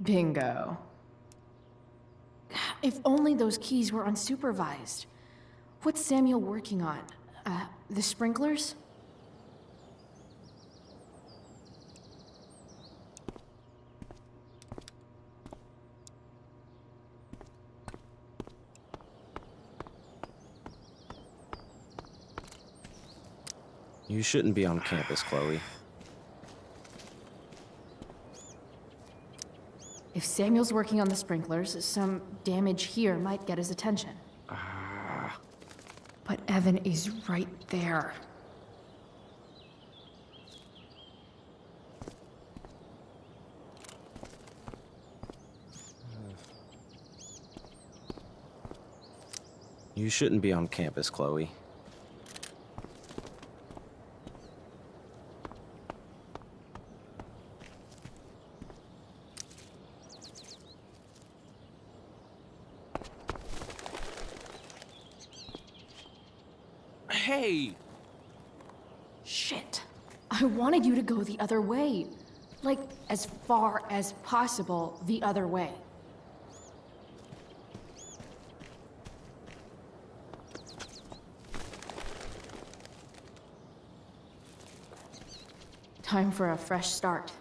Bingo. If only those keys were unsupervised. What's Samuel working on? The sprinklers? You shouldn't be on campus, Chloe. If Samuel's working on the sprinklers, some damage here might get his attention. But Evan is right there. You shouldn't be on campus, Chloe. Hey! Shit. I wanted you to go the other way. Like, as far as possible the other way. Time for a fresh start.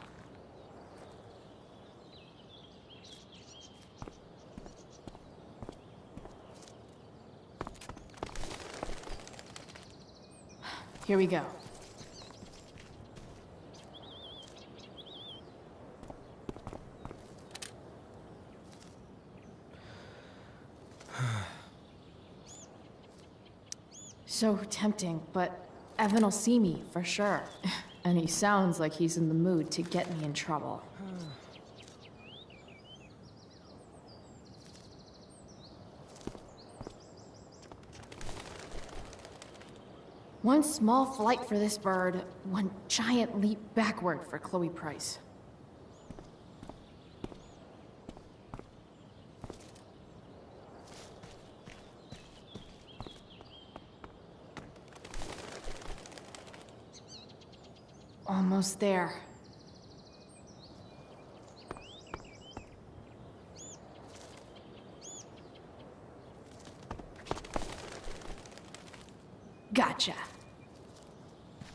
Here we go. So tempting, but Evan will see me for sure. And he sounds like he's in the mood to get me in trouble. One small flight for this bird, one giant leap backward for Chloe Price. Almost there. Gotcha.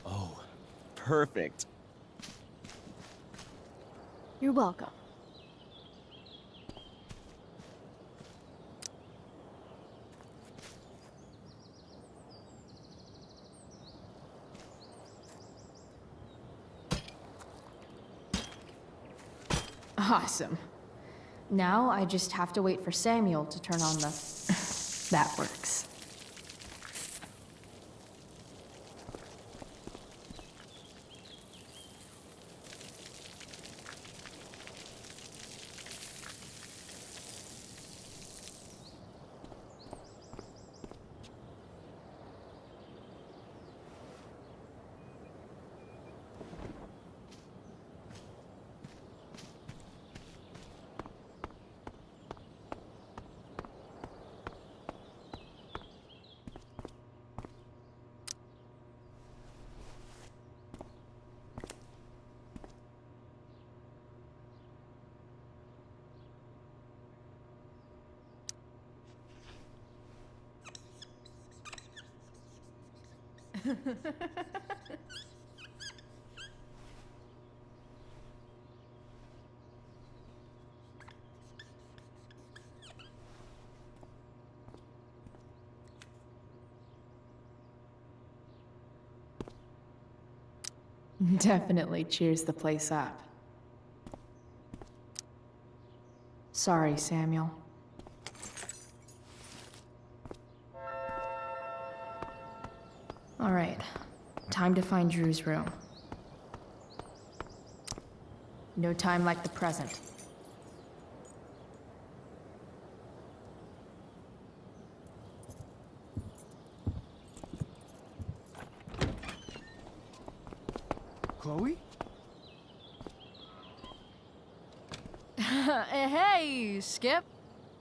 Oh, perfect. You're welcome. Awesome. Now I just have to wait for Samuel to turn on the... That works. Definitely cheers the place up. Sorry, Samuel. All right, time to find Drew's room. No time like the present. Chloe? Hey, Skip.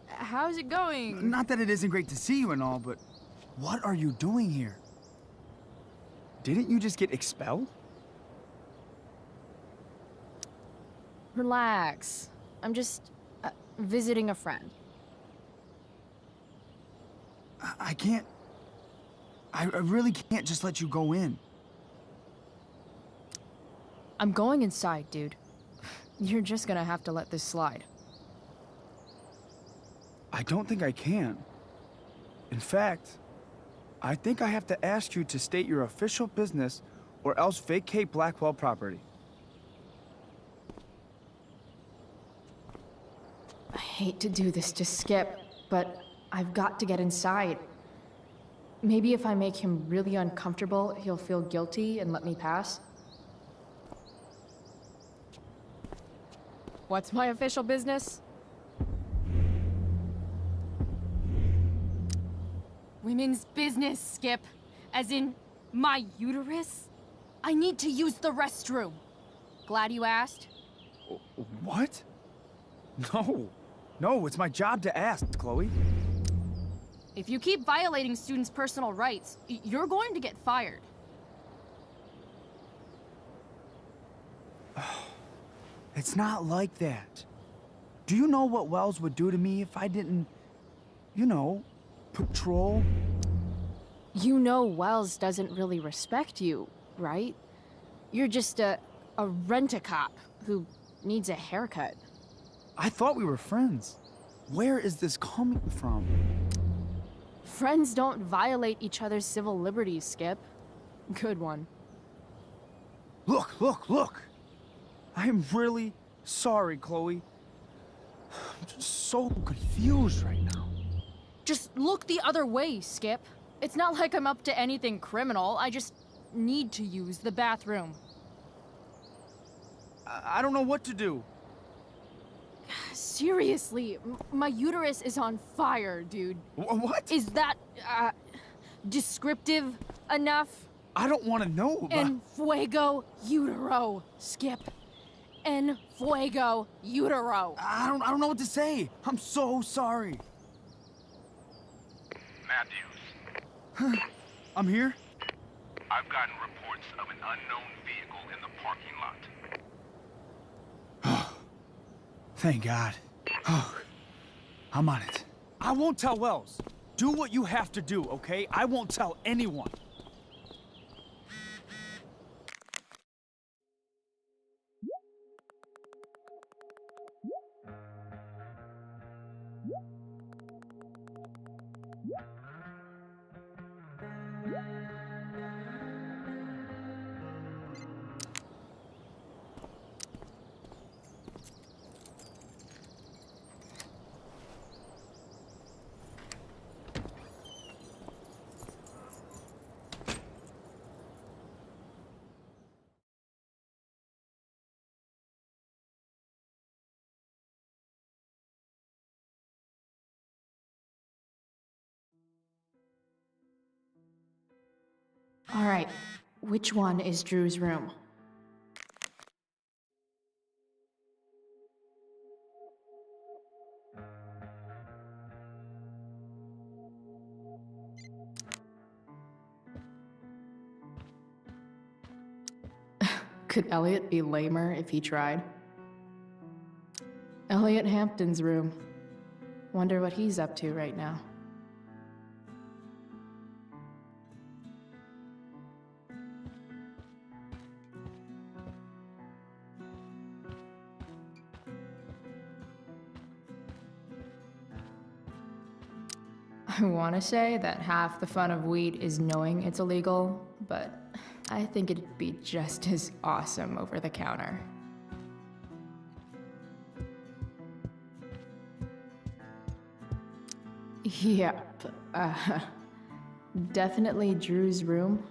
How's it going? Not that it isn't great to see you and all, but what are you doing here? Didn't you just get expelled? Relax. I'm just visiting a friend. I can't... I really can't just let you go in. I'm going inside, dude. You're just gonna have to let this slide. I don't think I can. In fact, I think I have to ask you to state your official business or else vacate Blackwell property. I hate to do this to Skip, but I've got to get inside. Maybe if I make him really uncomfortable, he'll feel guilty and let me pass. What's my official business? Women's business, Skip. As in, my uterus? I need to use the restroom. Glad you asked. What? No. No, it's my job to ask, Chloe. If you keep violating students' personal rights, you're going to get fired. It's not like that. Do you know what Wells would do to me if I didn't, you know, patrol? You know Wells doesn't really respect you, right? You're just a rent-a-cop who needs a haircut. I thought we were friends. Where is this coming from? Friends don't violate each other's civil liberties, Skip. Good one. Look, look, look! I am really sorry, Chloe. I'm just so confused right now. Just look the other way, Skip. It's not like I'm up to anything criminal. I just need to use the bathroom. I don't know what to do. Seriously, my uterus is on fire, dude. What? Is that, descriptive enough? I don't want to know. En fuego utero, Skip. En fuego utero. I don't know what to say. I'm so sorry. Matthews, I'm here. I've gotten reports of an unknown vehicle in the parking lot. Thank God. Oh, I'm on it. I won't tell Wells. Do what you have to do, okay? I won't tell anyone. All right, which one is Drew's room? Could Elliot be lamer if he tried? Elliot Hampton's room. Wonder what he's up to right now. I want to say that half the fun of weed is knowing it's illegal, but I think it'd be just as awesome over the counter. Yep, definitely Drew's room.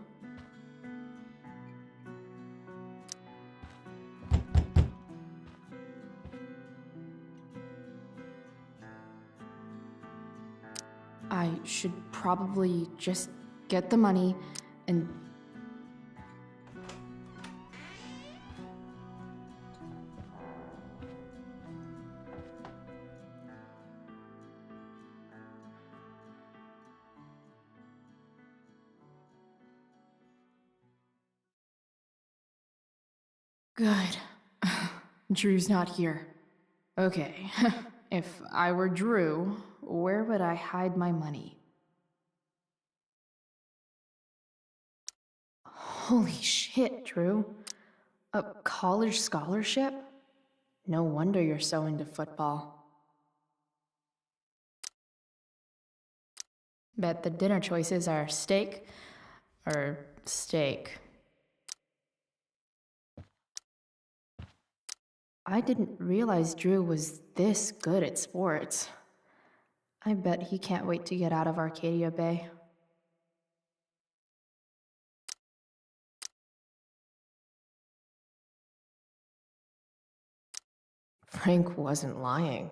I should probably just get the money and... Good. Drew's not here. Okay, if I were Drew, where would I hide my money? Holy shit, Drew. A college scholarship? No wonder you're so into football. Bet the dinner choices are steak or steak. I didn't realize Drew was this good at sports. I bet he can't wait to get out of Arcadia Bay. Frank wasn't lying.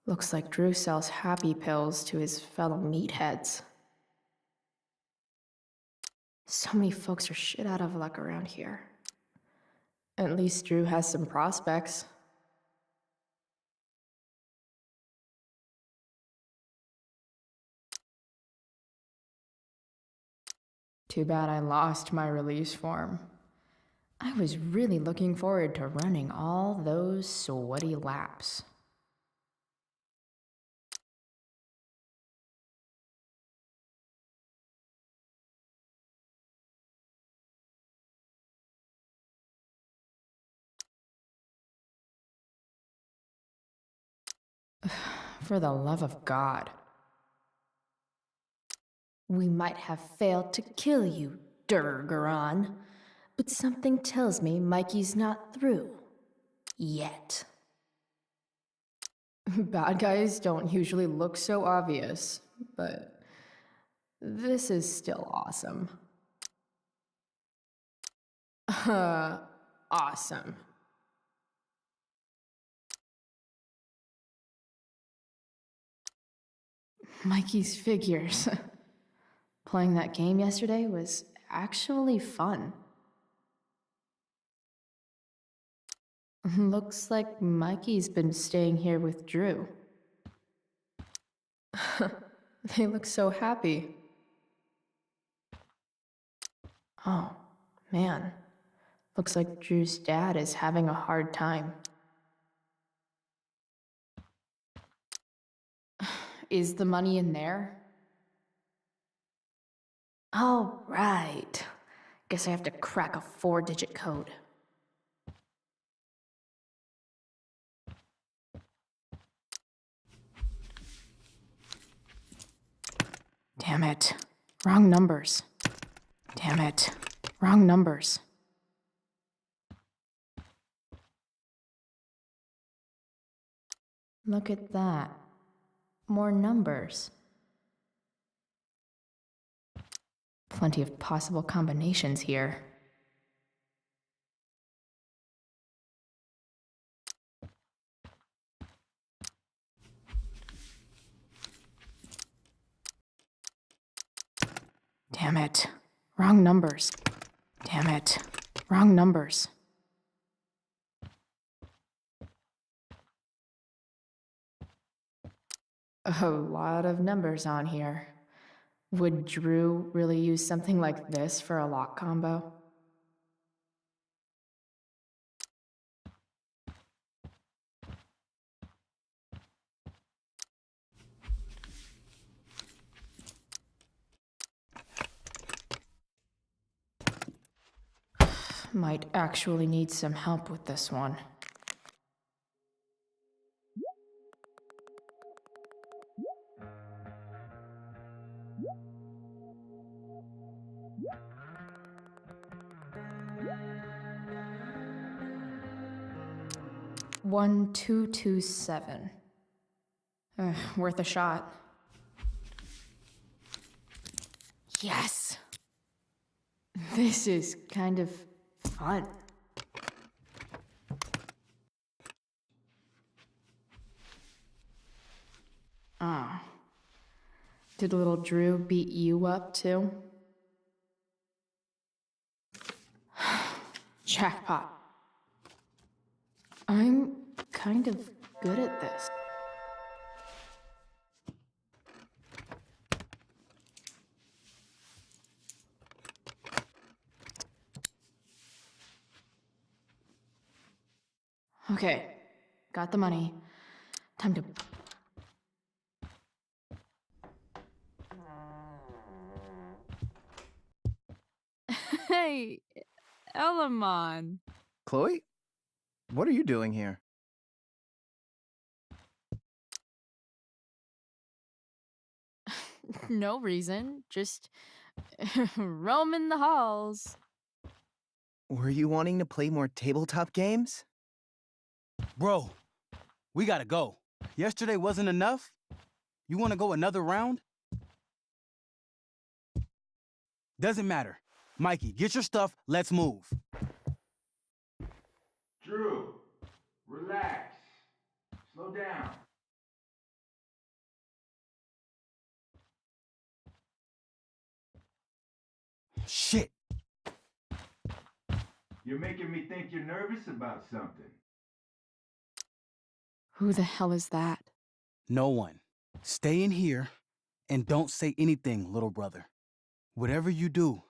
Looks like Drew sells happy pills to his fellow meatheads. So many folks are shit out of luck around here. At least Drew has some prospects. Too bad I lost my release form. I was really looking forward to running all those sweaty laps. For the love of God. We might have failed to kill you, Durgaron, but something tells me Mikey's not through. Yet. Bad guys don't usually look so obvious, but this is still awesome. Awesome. Mikey's figures. Playing that game yesterday was actually fun. Looks like Mikey's been staying here with Drew. They look so happy. Oh, man. Looks like Drew's dad is having a hard time. Is the money in there? All right. Guess I have to crack a 4-digit code. Damn it. Wrong numbers. Damn it. Wrong numbers. Look at that. More numbers. Plenty of possible combinations here. Damn it. Wrong numbers. Damn it. Wrong numbers. A lot of numbers on here. Would Drew really use something like this for a lock combo? Might actually need some help with this one. One, 227. Worth a shot. Yes! This is kind of fun. Ah. Did little Drew beat you up too? Jackpot. I'm kind of good at this. Okay, got the money. Time to... Hey, Elamon. Chloe? What are you doing here? No reason, just roaming the halls. Were you wanting to play more tabletop games? Bro, we gotta go. Yesterday wasn't enough? You wanna go another round? Doesn't matter. Mikey, get your stuff, let's move. Drew, relax. Slow down. Shit. You're making me think you're nervous about something. Who the hell is that? No one. Stay in here and don't say anything, little brother. Whatever you do,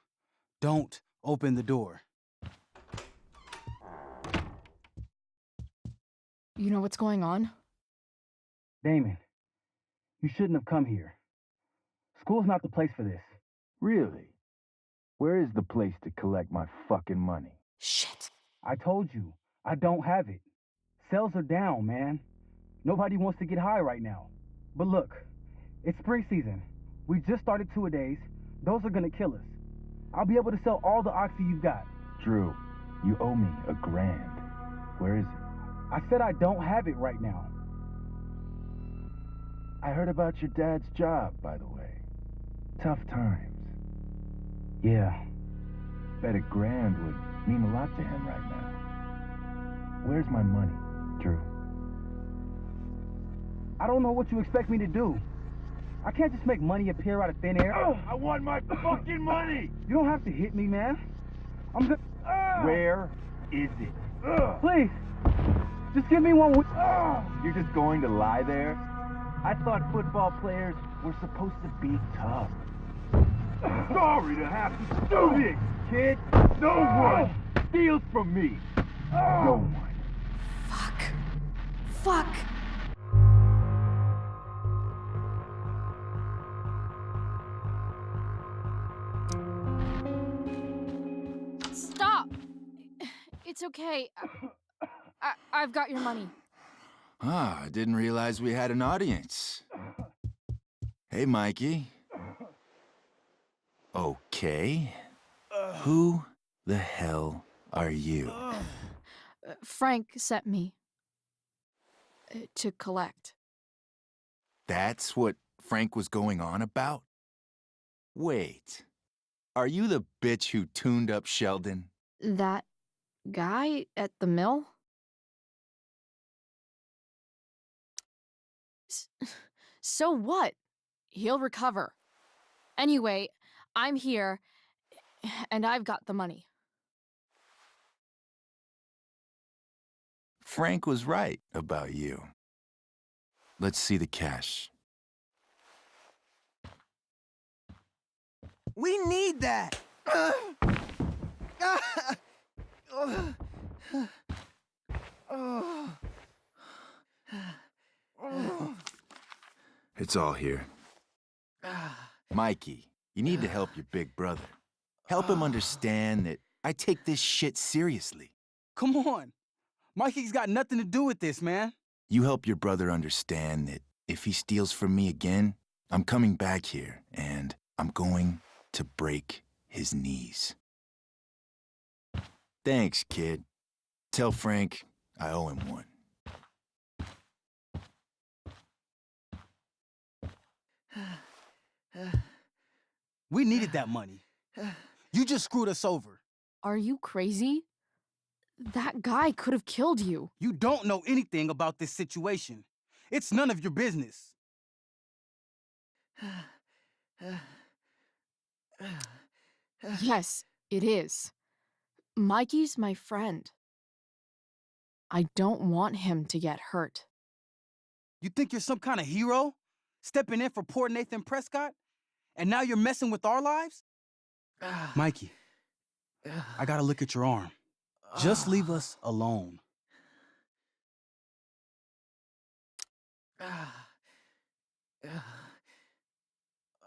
don't open the door. You know what's going on? Damon, you shouldn't have come here. School's not the place for this. Really? Where is the place to collect my fucking money? Shit. I told you, I don't have it. Sales are down, man. Nobody wants to get high right now. But look, it's spring season. We just started two-a-days. Those are gonna kill us. I'll be able to sell all the oxy you've got. Drew, you owe me $1,000. Where is it? I said I don't have it right now. I heard about your dad's job, by the way. Tough times. Yeah. Bet $1,000 would mean a lot to him right now. Where's my money, Drew? I don't know what you expect me to do. I can't just make money appear out of thin air. I want my fucking money! You don't have to hit me, man. I'm good. Where is it? Please, just give me one. You're just going to lie there? I thought football players were supposed to be tough. Sorry to have to do this, kid. No one steals from me. No one. Fuck. Fuck. Stop! It's okay. I've got your money. Ah, I didn't realize we had an audience. Hey, Mikey. Okay. Who the hell are you? Frank sent me to collect. That's what Frank was going on about? Wait. Are you the bitch who tuned up Sheldon? That guy at the mill? So what? He'll recover. Anyway, I'm here, and I've got the money. Frank was right about you. Let's see the cash. We need that! It's all here. Mikey, you need to help your big brother. Help him understand that I take this shit seriously. Come on. Mikey's got nothing to do with this, man. You help your brother understand that if he steals from me again, I'm coming back here and I'm going to break his knees. Thanks, kid. Tell Frank I owe him one. We needed that money. You just screwed us over. Are you crazy? That guy could have killed you. You don't know anything about this situation. It's none of your business. Yes, it is. Mikey's my friend. I don't want him to get hurt. You think you're some kind of hero? Stepping in for poor Nathan Prescott? And now you're messing with our lives? Mikey, I gotta look at your arm. Just leave us alone. Ah. Ah.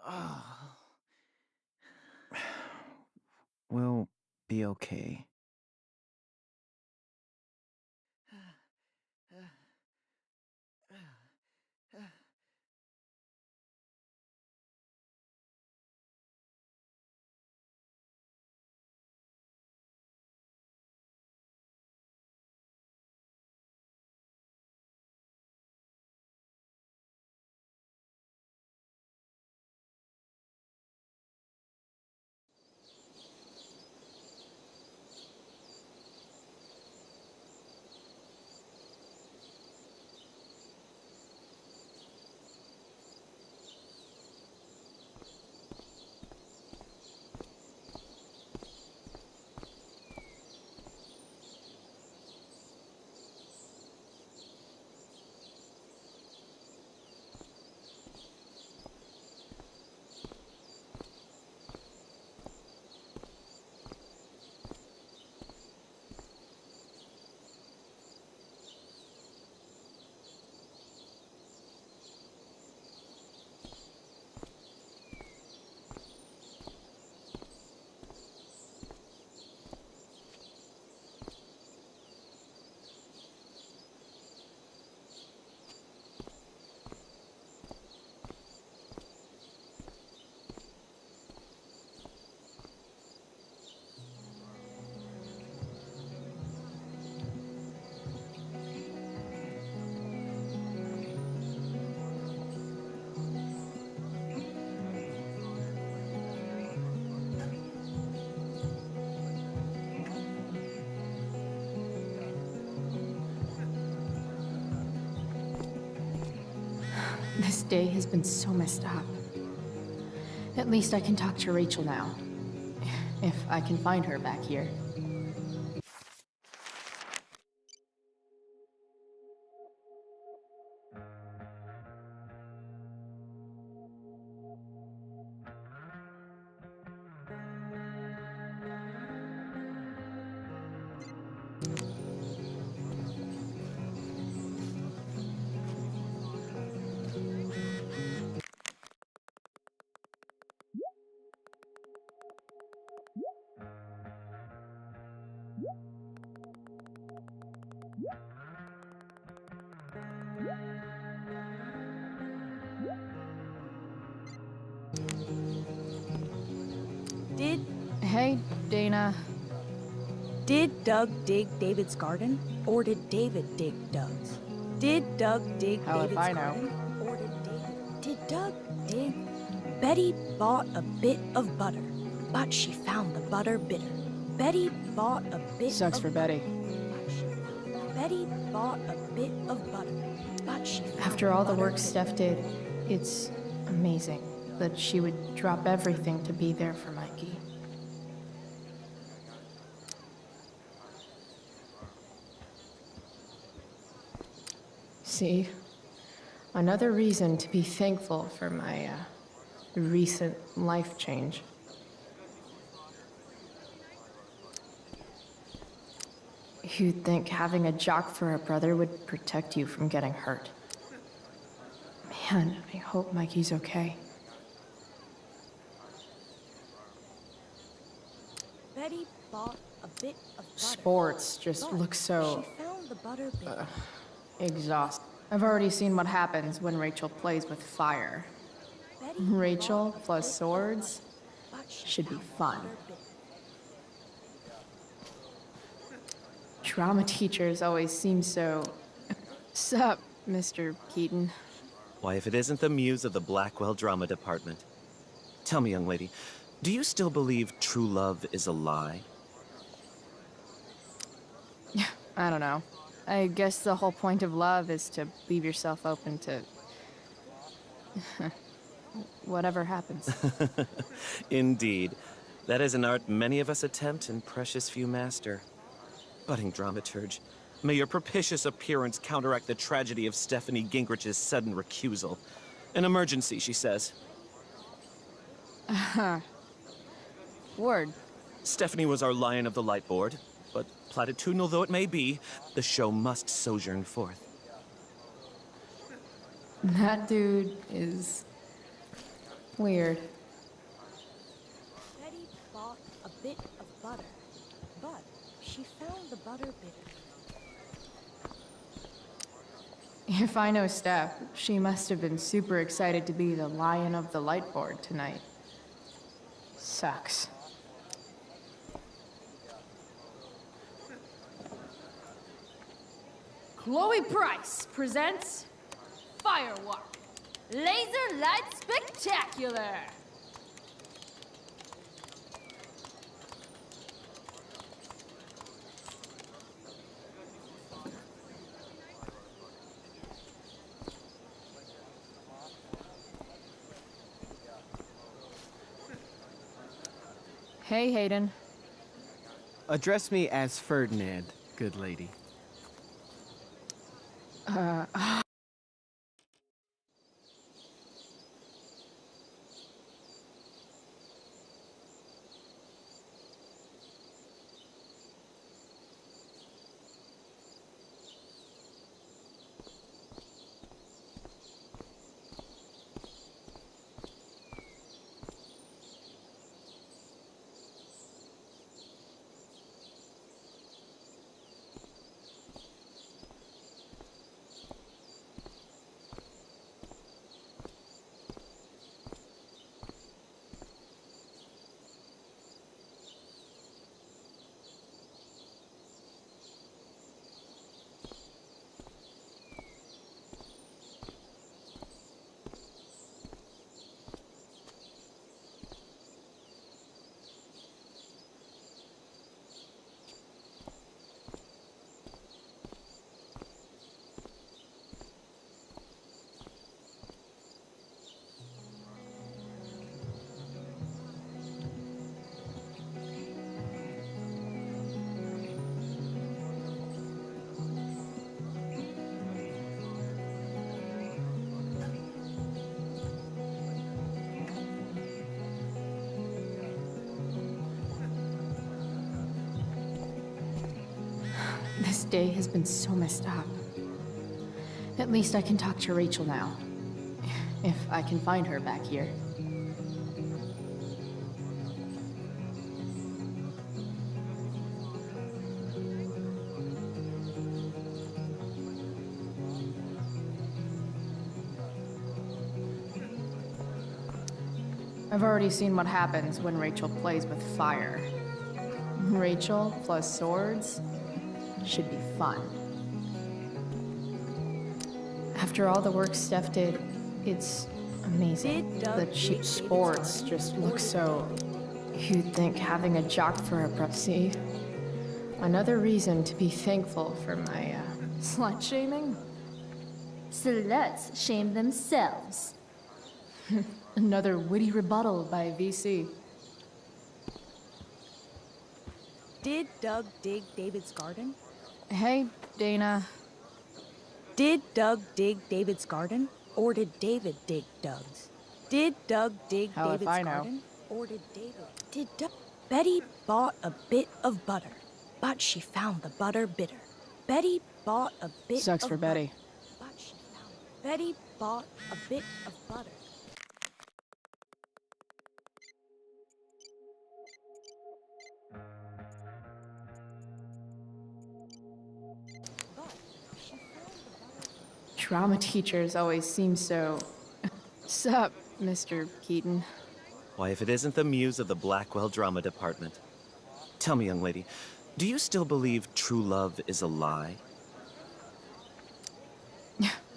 Oh. We'll be okay. This day has been so messed up. At least I can talk to Rachel now. If I can find her back here. Did Hey, Dana. Doug dig David's garden, or did David dig Doug's? Did Doug dig How if David's I know? garden, or did David? Did Doug dig? Betty bought a bit of butter, but she found the butter bitter. Betty bought a bit. Sucks of for Betty. Betty bought a bit of butter, but she found After all the butter work bitter. Steph did, it's amazing that she would drop everything to be there for Mikey. See, another reason to be thankful for my recent life change. You'd think having a jock for a brother would protect you from getting hurt. Man, I hope Mikey's okay. Betty bought a bit of butter. Sports just but look so She found the butter bitter. exhausting. I've already seen what happens when Rachel plays with fire. Betty Rachel bought a plus bit of swords butter, but she should be found the fun. butter bitter. Drama teachers always seem so... Sup, Mr. Keaton? Why, if it isn't the muse of the Blackwell Drama Department. Tell me, young lady, do you still believe true love is a lie? I don't know. I guess the whole point of love is to leave yourself open to... whatever happens. Indeed. That is an art many of us attempt and precious few master. Budding dramaturge, may your propitious appearance counteract the tragedy of Stephanie Gingrich's sudden recusal. An emergency, she says. Word. Stephanie was our lion of the light board, but platitudinal though it may be, the show must sojourn forth. That dude is weird. Betty bought a bit of butter, but she found the butter bitter. If I know Steph, she must have been super excited to be the lion of the light board tonight. Sucks. Chloe Price presents Firewalk Laser Light Spectacular. Hey, Hayden. Address me as Ferdinand, good lady. This day has been so messed up. At least I can talk to Rachel now. If I can find her back here. I've already seen what happens when Rachel plays with fire. Rachel plus swords should be fun. After all the work Steph did, it's amazing. The cheap sports just look so... You'd think having a jock for a prep. See? Another reason to be thankful for my, slut shaming? Sluts shame themselves. Another witty rebuttal by VC. Did Doug dig David's garden? Hey, Dana. Did Doug dig David's garden? Or did David dig Doug's? Did Doug dig Hell if David's I know. garden? Or did David? Did Doug? Betty bought a bit of butter, but she found the butter bitter. Betty bought a bit Sucks of for butter, Betty. but she found Betty bought a bit of butter. But she found the butter. Drama teachers always seem so... Sup, Mr. Keaton? Why, if it isn't the muse of the Blackwell Drama Department. Tell me, young lady, do you still believe true love is a lie?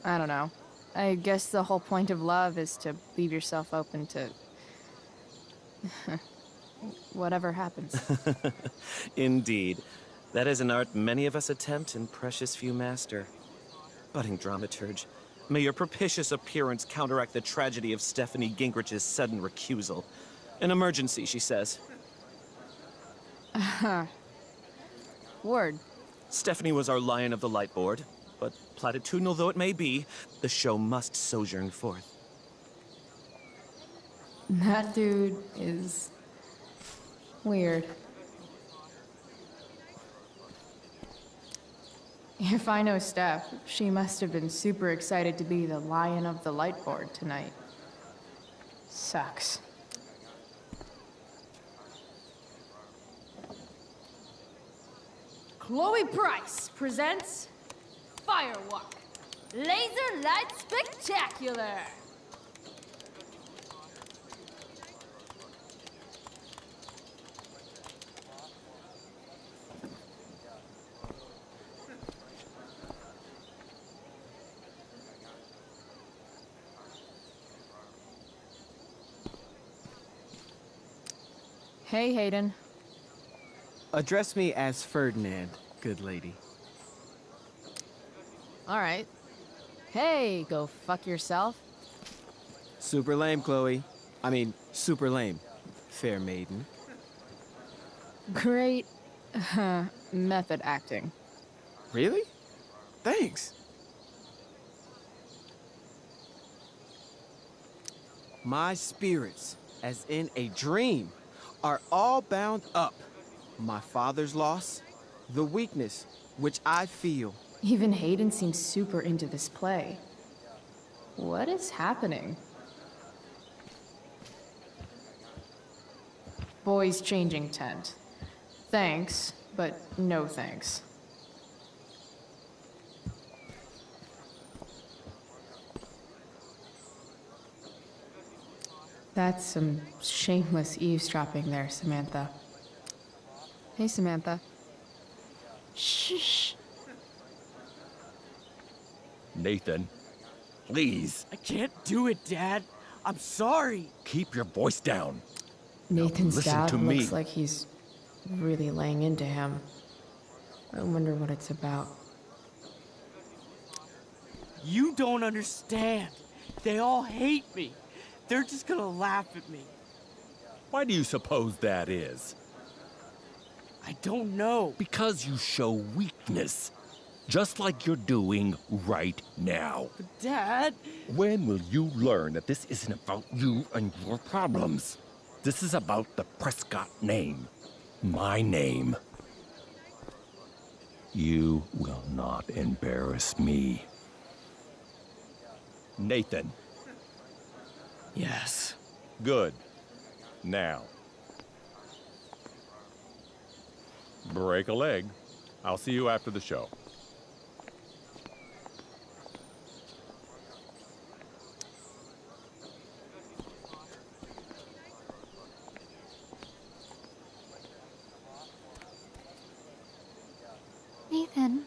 I don't know. I guess the whole point of love is to leave yourself open to... whatever happens. Indeed. That is an art many of us attempt and precious few master. Budding dramaturge, may your propitious appearance counteract the tragedy of Stephanie Gingrich's sudden recusal. An emergency, she says. Word. Stephanie was our lion of the light board, but platitudinal though it may be, the show must sojourn forth. That dude is... weird. If I know Steph, she must have been super excited to be the lion of the light board tonight. Sucks. Chloe Price presents Firewalk. Laser Light Spectacular! Hey, Hayden. Address me as Ferdinand, good lady. All right. Hey, go fuck yourself. Super lame, Chloe. I mean, super lame. Fair maiden. Great method acting. Really? Thanks. My spirits, as in a dream, are all bound up. My father's loss, the weakness which I feel. Even Hayden seems super into this play. What is happening? Boys changing tent. Thanks, but no thanks. That's some shameless eavesdropping there, Samantha. Hey, Samantha. Shh. Nathan, please, I can't do it, Dad. I'm sorry. keep your voice down. Nathan's listen dad to me. looks like he's really laying into him. I wonder what it's about. You don't understand. They all hate me. They're just gonna laugh at me. Why do you suppose that is? I don't know. Because you show weakness, just like you're doing right now. But Dad, When will you learn that this isn't about you and your problems? This is about the Prescott name. My name. You will not embarrass me. Nathan. yes. Good. Now. Break a leg. I'll see you after the show. Nathan.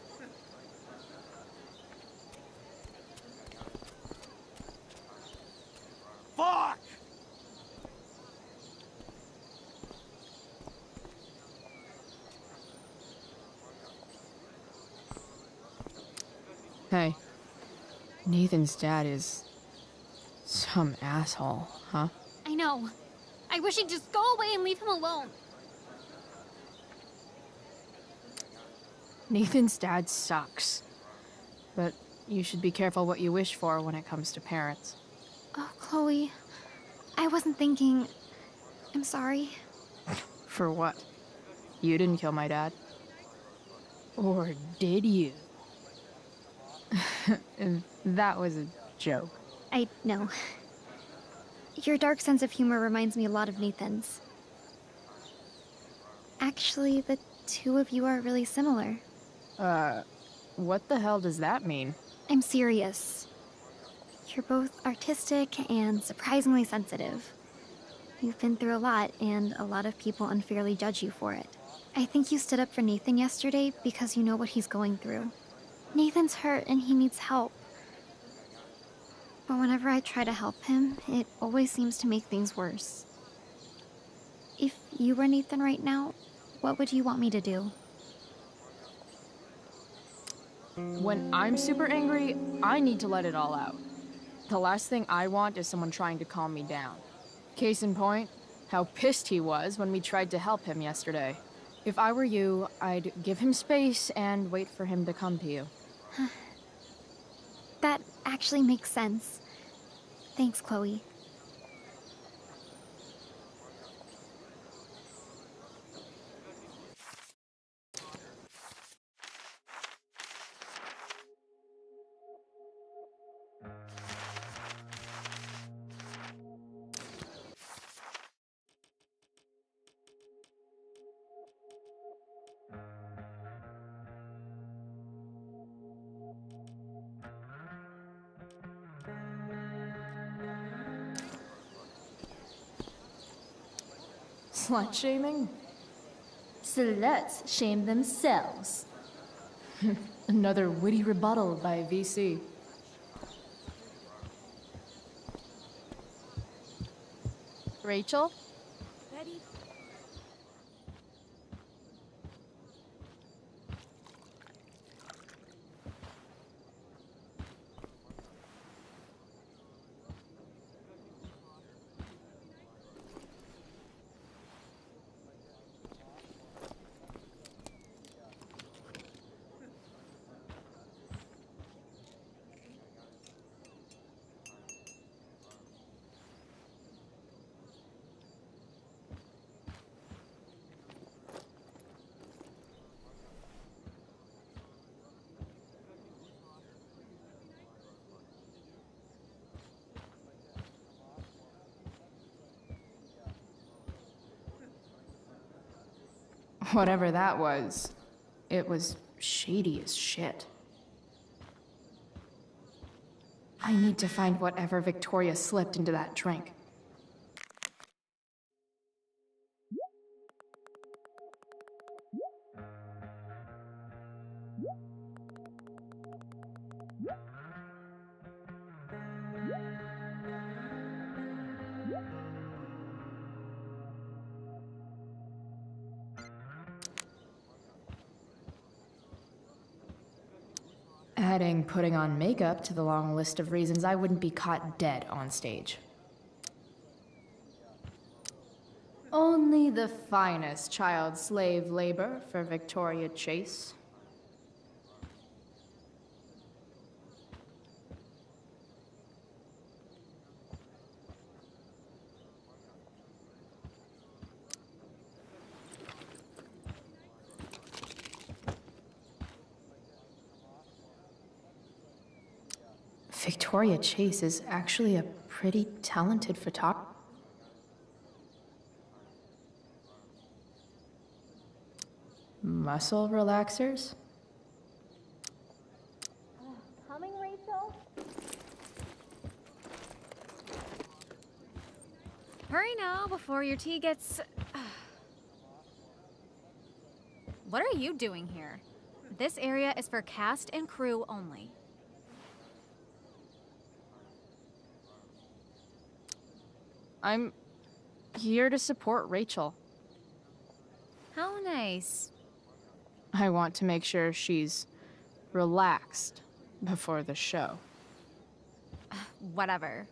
Fuck! Hey. Nathan's dad is some asshole, huh? I know. I wish he'd just go away and leave him alone. Nathan's dad sucks. But you should be careful what you wish for when it comes to parents. Oh, Chloe. I wasn't thinking. I'm sorry. For what? You didn't kill my dad. Or did you? That was a joke. I know. Your dark sense of humor reminds me a lot of Nathan's. Actually, the two of you are really similar. What the hell does that mean? I'm serious. You're both artistic and surprisingly sensitive. You've been through a lot, and a lot of people unfairly judge you for it. I think you stood up for Nathan yesterday because you know what he's going through. Nathan's hurt and he needs help. But whenever I try to help him, it always seems to make things worse. If you were Nathan right now, what would you want me to do? When I'm super angry, I need to let it all out. The last thing I want is someone trying to calm me down. Case in point, how pissed he was when we tried to help him yesterday. If I were you, I'd give him space and wait for him to come to you. That actually makes sense. Thanks, Chloe. Slut shaming? Sluts shame themselves. Another witty rebuttal by VC. Rachel? Betty. Whatever that was, it was shady as shit. I need to find whatever Victoria slipped into that drink. Adding putting on makeup to the long list of reasons I wouldn't be caught dead on stage. Only the finest child slave labor for Victoria Chase. Victoria Chase is actually a pretty talented photographer. Muscle relaxers? Coming, Rachel? Hurry now before your tea gets... What are you doing here? This area is for cast and crew only. I'm here to support Rachel. How nice. I want to make sure she's relaxed before the show. Whatever.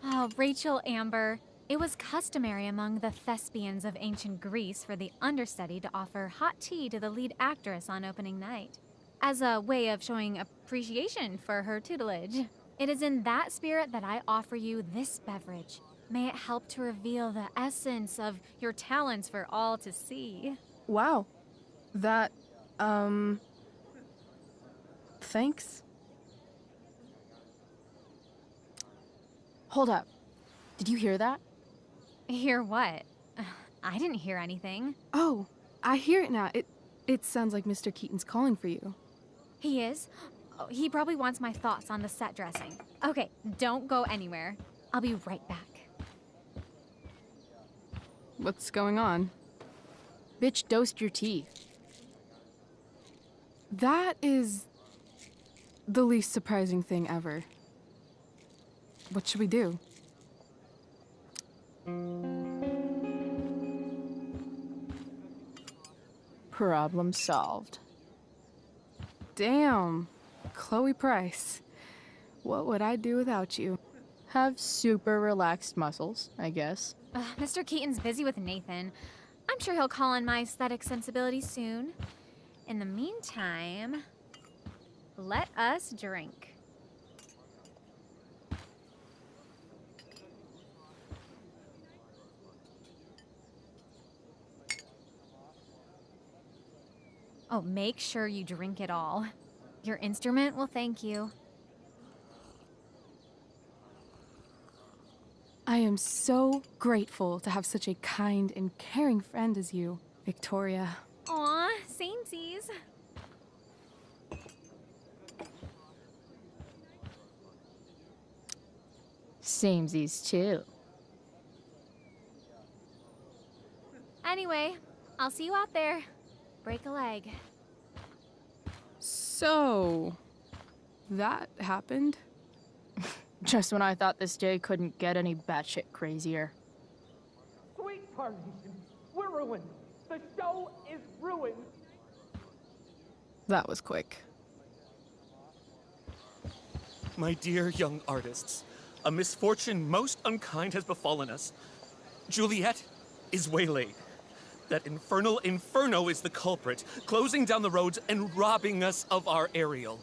Oh, Rachel Amber. It was customary among the thespians of ancient Greece for the understudy to offer hot tea to the lead actress on opening night, as a way of showing appreciation for her tutelage. It is in that spirit that I offer you this beverage. May it help to reveal the essence of your talents for all to see. Wow. That, thanks? Hold up. Did you hear that? Hear what? I didn't hear anything. Oh, I hear it now. It sounds like Mr. Keaton's calling for you. He is? Oh, he probably wants my thoughts on the set dressing. Okay, don't go anywhere. I'll be right back. What's going on? Bitch, dosed your tea. That is the least surprising thing ever. What should we do? Problem solved. Damn, Chloe Price. What would I do without you? Have super relaxed muscles, I guess. Mr. Keaton's busy with Nathan. I'm sure he'll call on my aesthetic sensibility soon. In the meantime, let us drink. Oh, make sure you drink it all. Your instrument will thank you. I am so grateful to have such a kind and caring friend as you, Victoria. Aw, samesies. Samesies too. Anyway, I'll see you out there. Break a leg. So, that happened? Just when I thought this day couldn't get any batshit crazier. Sweet Tarnation, we're ruined. The show is ruined. That was quick. My dear young artists, a misfortune most unkind has befallen us. Juliet is waylaid. That infernal Inferno is the culprit, closing down the roads and robbing us of our Ariel.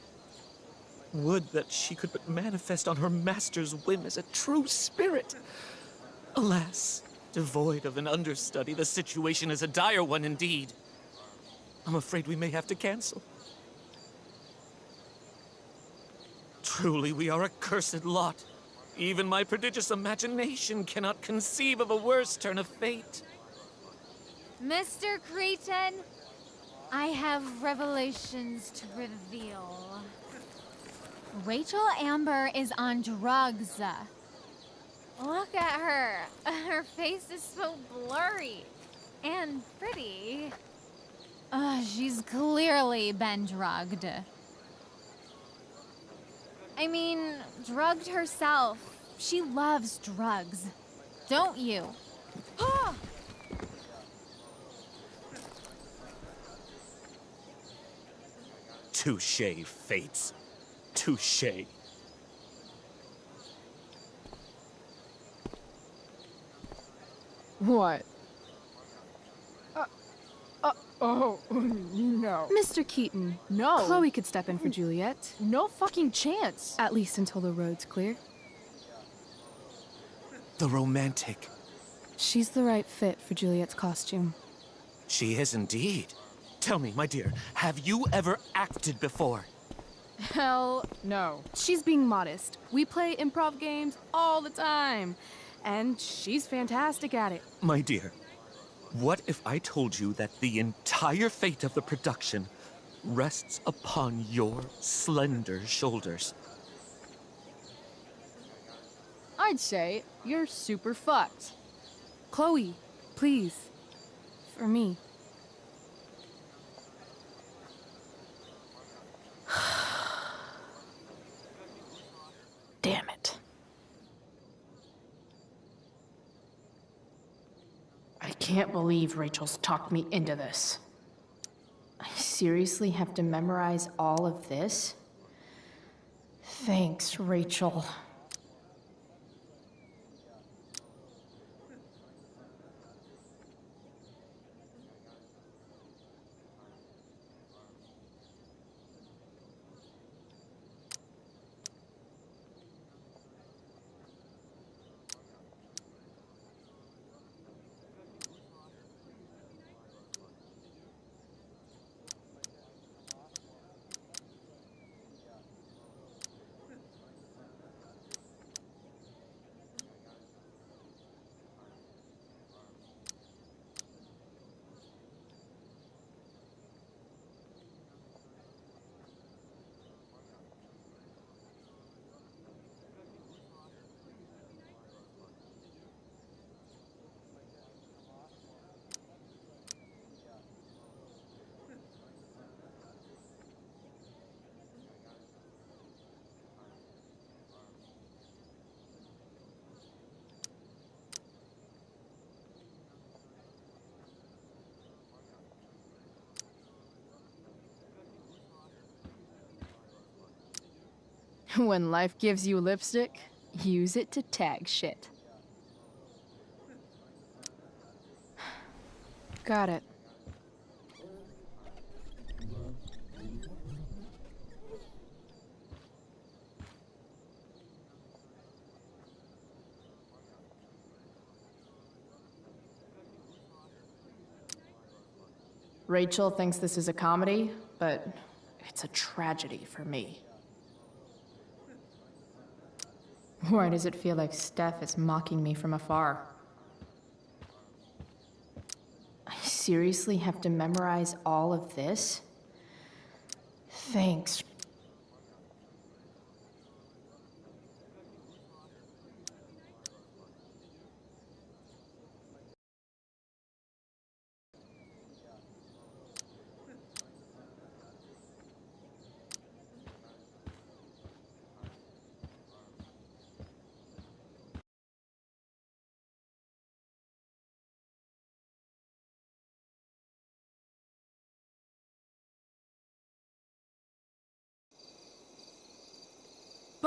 Would that she could but manifest on her master's whim as a true spirit. Alas, devoid of an understudy, the situation is a dire one indeed. I'm afraid we may have to cancel. Truly, we are a cursed lot. Even my prodigious imagination cannot conceive of a worse turn of fate. Mr. Cretan, I have revelations to reveal. Rachel Amber is on drugs. Look at her. Her face is so blurry and pretty. She's clearly been drugged. I mean, drugged herself. She loves drugs. Don't you? Touché, fates. Touché. What? Oh, no. Mr. Keaton. No. Chloe could step in for Juliet. No fucking chance. At least until the road's clear. The romantic. She's the right fit for Juliet's costume. She is indeed. Tell me, my dear, have you ever acted before? Hell no. She's being modest. We play improv games all the time. And she's fantastic at it. My dear, what if I told you that the entire fate of the production rests upon your slender shoulders? I'd say you're super fucked. Chloe, please. For me. Damn it. I can't believe Rachel's talked me into this. I seriously have to memorize all of this? Thanks, Rachel. When life gives you lipstick, use it to tag shit. Got it. Rachel thinks this is a comedy, but it's a tragedy for me. Why does it feel like Steph is mocking me from afar? I seriously have to memorize all of this? Thanks.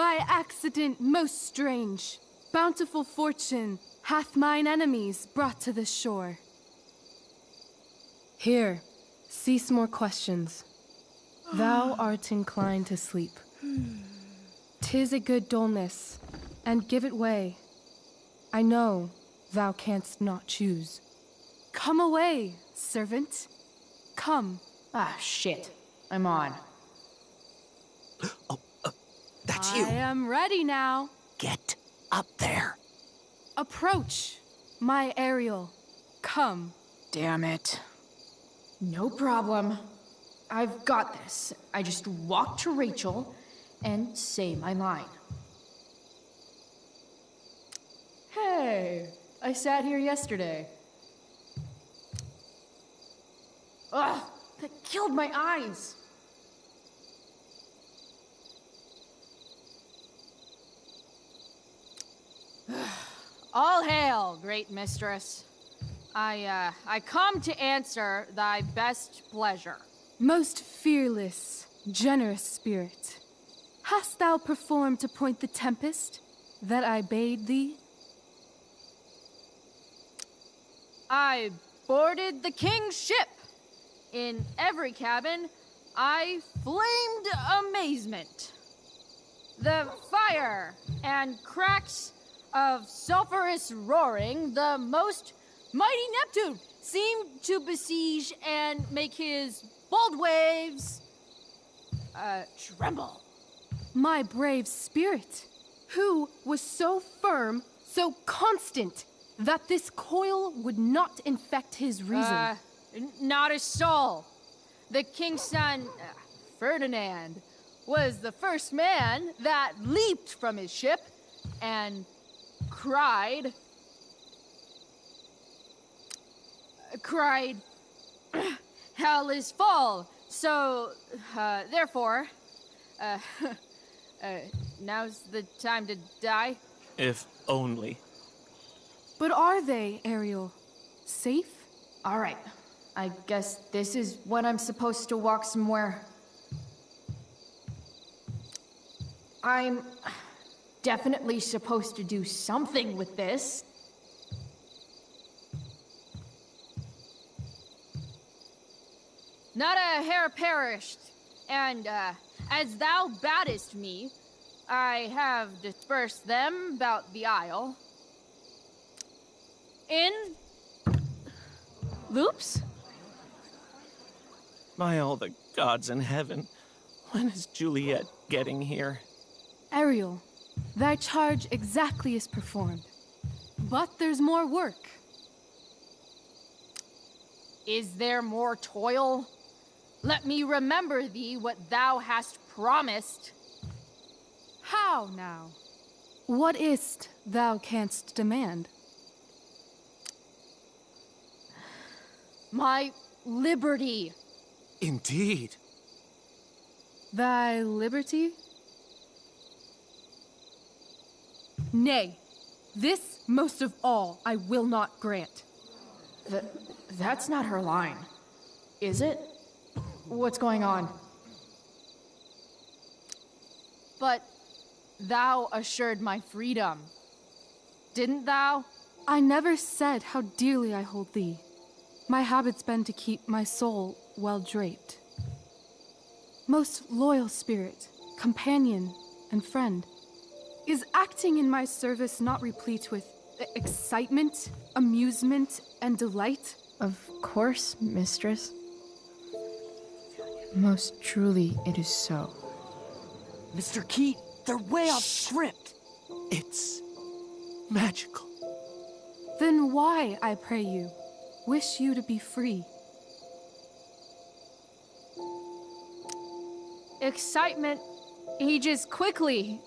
By accident most strange, bountiful fortune hath mine enemies brought to this shore. Here, cease more questions. Thou art inclined to sleep. 'Tis a good dullness, and give it way. I know thou canst not choose. Come away, servant. Come. Ah, shit. I'm on. That's you. I am ready now. Get up there. Approach, my Ariel. Come. Damn it. No problem. I've got this. I just walk to Rachel and say my line. Hey, I sat here yesterday. Ugh, that killed my eyes. All hail, great mistress. I come to answer thy best pleasure. Most fearless, generous spirit, hast thou performed to point the tempest that I bade thee? I boarded the king's ship. In every cabin, I flamed amazement. The fire and cracks of sulphurous roaring, the most mighty Neptune seemed to besiege and make his bold waves tremble. My brave spirit, who was so firm, so constant, that this coil would not infect his reason. Not a soul. The king's son, Ferdinand, was the first man that leaped from his ship and cried, hell is full. So, therefore, now's the time to die. If only. But are they, Ariel? Safe? All right. I guess this is when I'm supposed to walk somewhere. I'm definitely supposed to do something with this. Not a hair perished, and as thou badest me, I have dispersed them about the isle. In loops? By all the gods in heaven, when is Juliet getting here? Ariel, thy charge exactly is performed. But there's more work. Is there more toil? Let me remember thee what thou hast promised. How now? What is't thou canst demand? My liberty. Indeed. Thy liberty? Nay, this most of all I will not grant. That's not her line, is it? What's going on? But thou assured my freedom, didn't thou? I never said how dearly I hold thee. My habit's been to keep my soul well draped. Most loyal spirit, companion, and friend, is acting in my service not replete with excitement, amusement, and delight? Of course, mistress. Most truly, it is so. Mr. Keat, they're way off script. It's magical. Then why, I pray you, wish you to be free? Excitement ages quickly.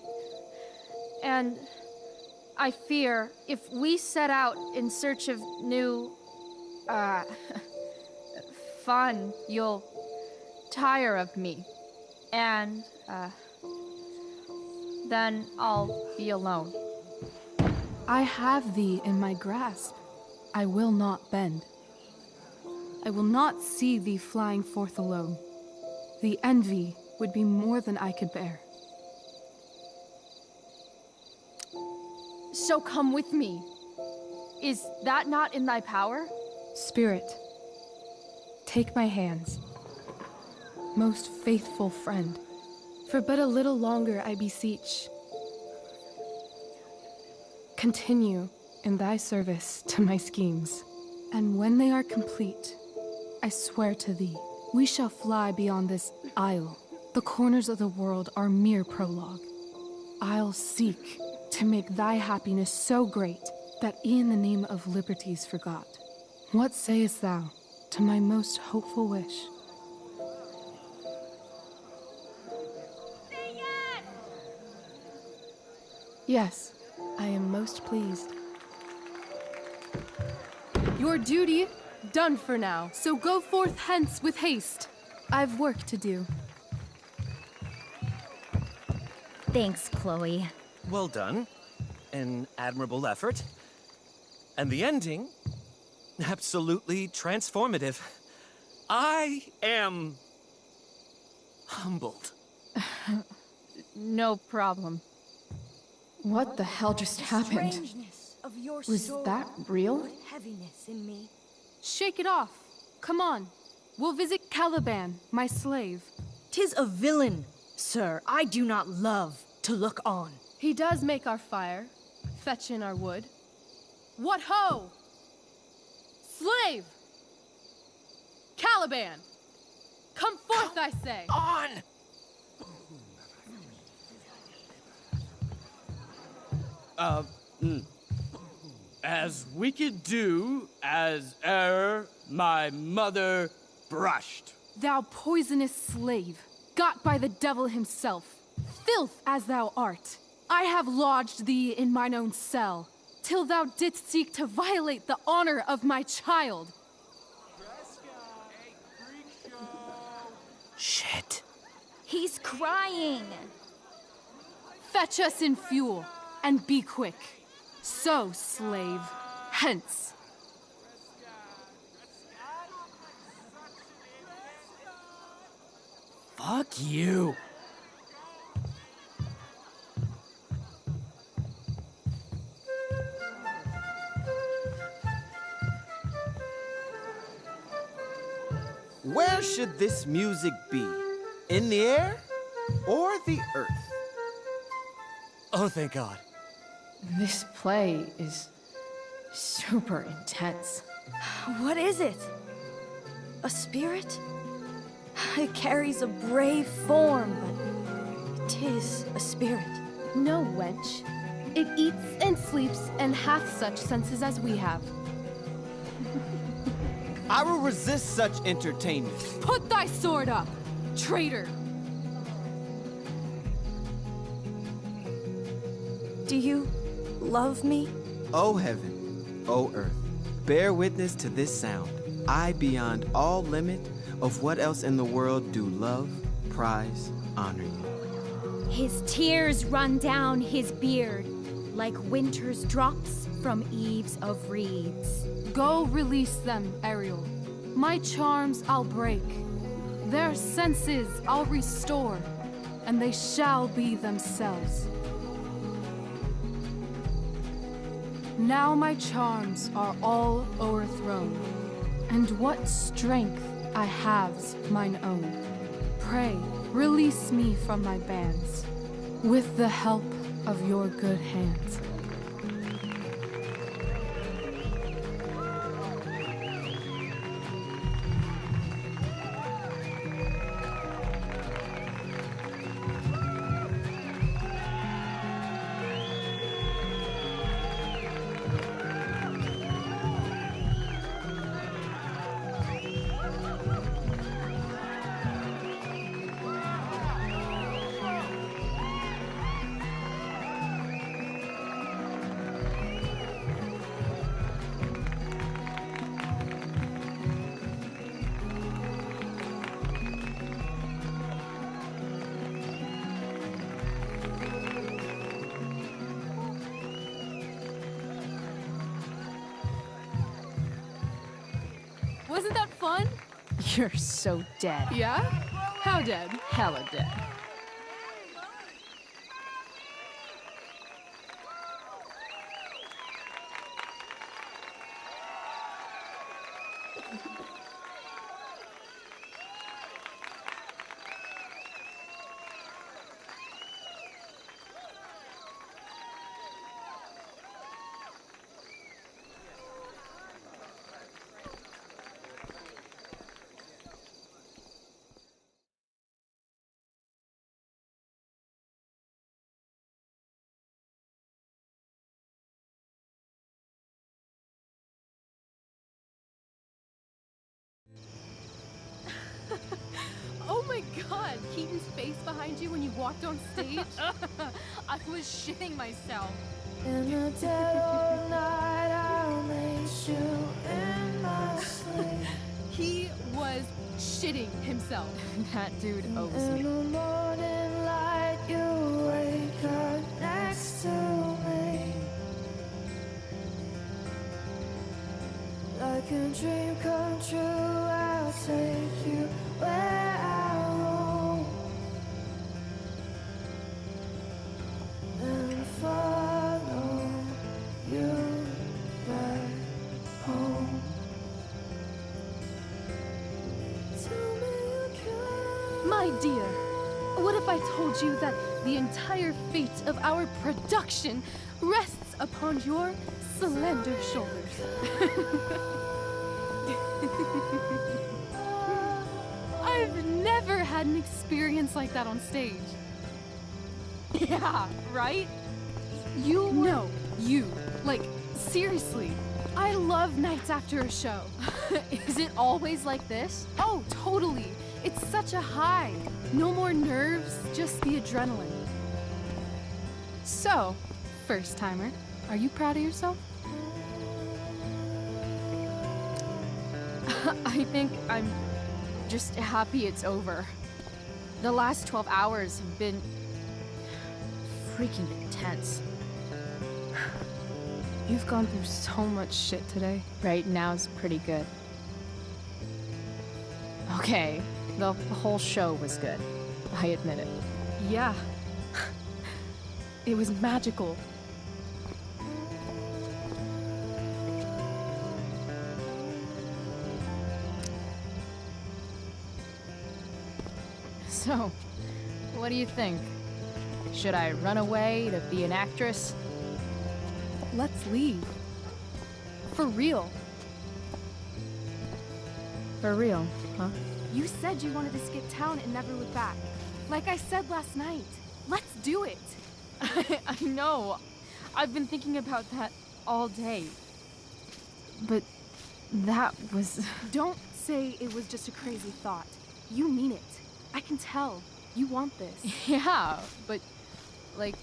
And I fear if we set out in search of new, fun, you'll tire of me. And, then I'll be alone. I have thee in my grasp. I will not bend. I will not see thee flying forth alone. The envy would be more than I could bear. So come with me. Is that not in thy power? Spirit, take my hands. Most faithful friend, for but a little longer I beseech. Continue in thy service to my schemes, and when they are complete, I swear to thee, we shall fly beyond this isle. The corners of the world are mere prologue. I'll seek to make thy happiness so great that e'en the name of liberty's forgot. What sayest thou to my most hopeful wish? Yes, I am most pleased. Your duty done for now, so go forth hence with haste. I've work to do. Thanks, Chloe. Well done. An admirable effort. And the ending, absolutely transformative. I am humbled. No problem. What the hell just happened? Was that real? Heaviness in me. Shake it off. Come on. We'll visit Caliban, my slave. 'Tis a villain, sir, I do not love to look on. He does make our fire, fetch in our wood. What ho! Slave! Caliban! Come forth, I say! On! As we could do as e'er my mother brushed. Thou poisonous slave, got by the devil himself, filth as thou art, I have lodged thee in mine own cell, till thou didst seek to violate the honor of my child. Shit. He's crying. Fetch us in fuel, and be quick. So, slave, hence. Fuck you. Where should this music be? In the air or the earth? Oh, thank God. This play is super intense. What is it? A spirit? It carries a brave form, but 'tis a spirit. No, wench. It eats and sleeps and hath such senses as we have. I will resist such entertainment. Put thy sword up, traitor! Do you love me? O heaven, O earth, bear witness to this sound. I, beyond all limit of what else in the world do love, prize, honor you. His tears run down his beard like winter's drops from eaves of reeds. Go release them, Ariel. My charms I'll break. Their senses I'll restore, and they shall be themselves. Now my charms are all o'erthrown, and what strength I have's mine own. Pray, release me from my bands, with the help of your good hands. Wasn't that fun? You're so dead. Yeah? How dead? Hella dead. God, Keaton's face behind you when you walked on stage? I was shitting myself. In the dead of night, I'll make you in my sleep. He was shitting himself. That dude owes In me. the morning light, you wake up next to me. Like a dream come true, I'll take you where I roam. Then follow you back home. Tell me you can. My dear, what if I told you that the entire fate of our production rests upon your slender shoulders? I've never had an experience like that on stage. Yeah, right? You were... No, you. Like, seriously. I love nights after a show. Is it always like this? Oh, totally. It's such a high. No more nerves, just the adrenaline. So, first timer, are you proud of yourself? I think I'm just happy it's over. The last 12 hours have been freaking intense. You've gone through so much shit today. Right now's pretty good. Okay, the whole show was good. I admit it. Yeah. It was magical. So, what do you think? Should I run away to be an actress? Let's leave. For real. For real, huh? You said you wanted to skip town and never look back. Like I said last night. Let's do it. I know. I've been thinking about that all day. But that was... Don't say it was just a crazy thought. You mean it. I can tell. You want this. Yeah, but, like,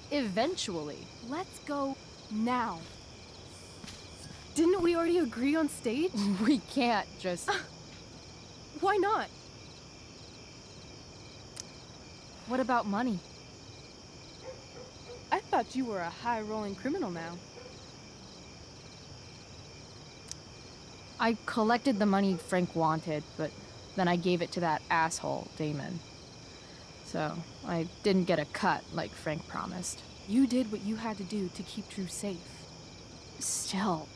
eventually. Let's go now. Didn't we already agree on stage? We can't just... Why not? What about money? I thought you were a high-rolling criminal now. I collected the money Frank wanted, but then I gave it to that asshole, Damon. So, I didn't get a cut like Frank promised. You did what you had to do to keep Drew safe. Still,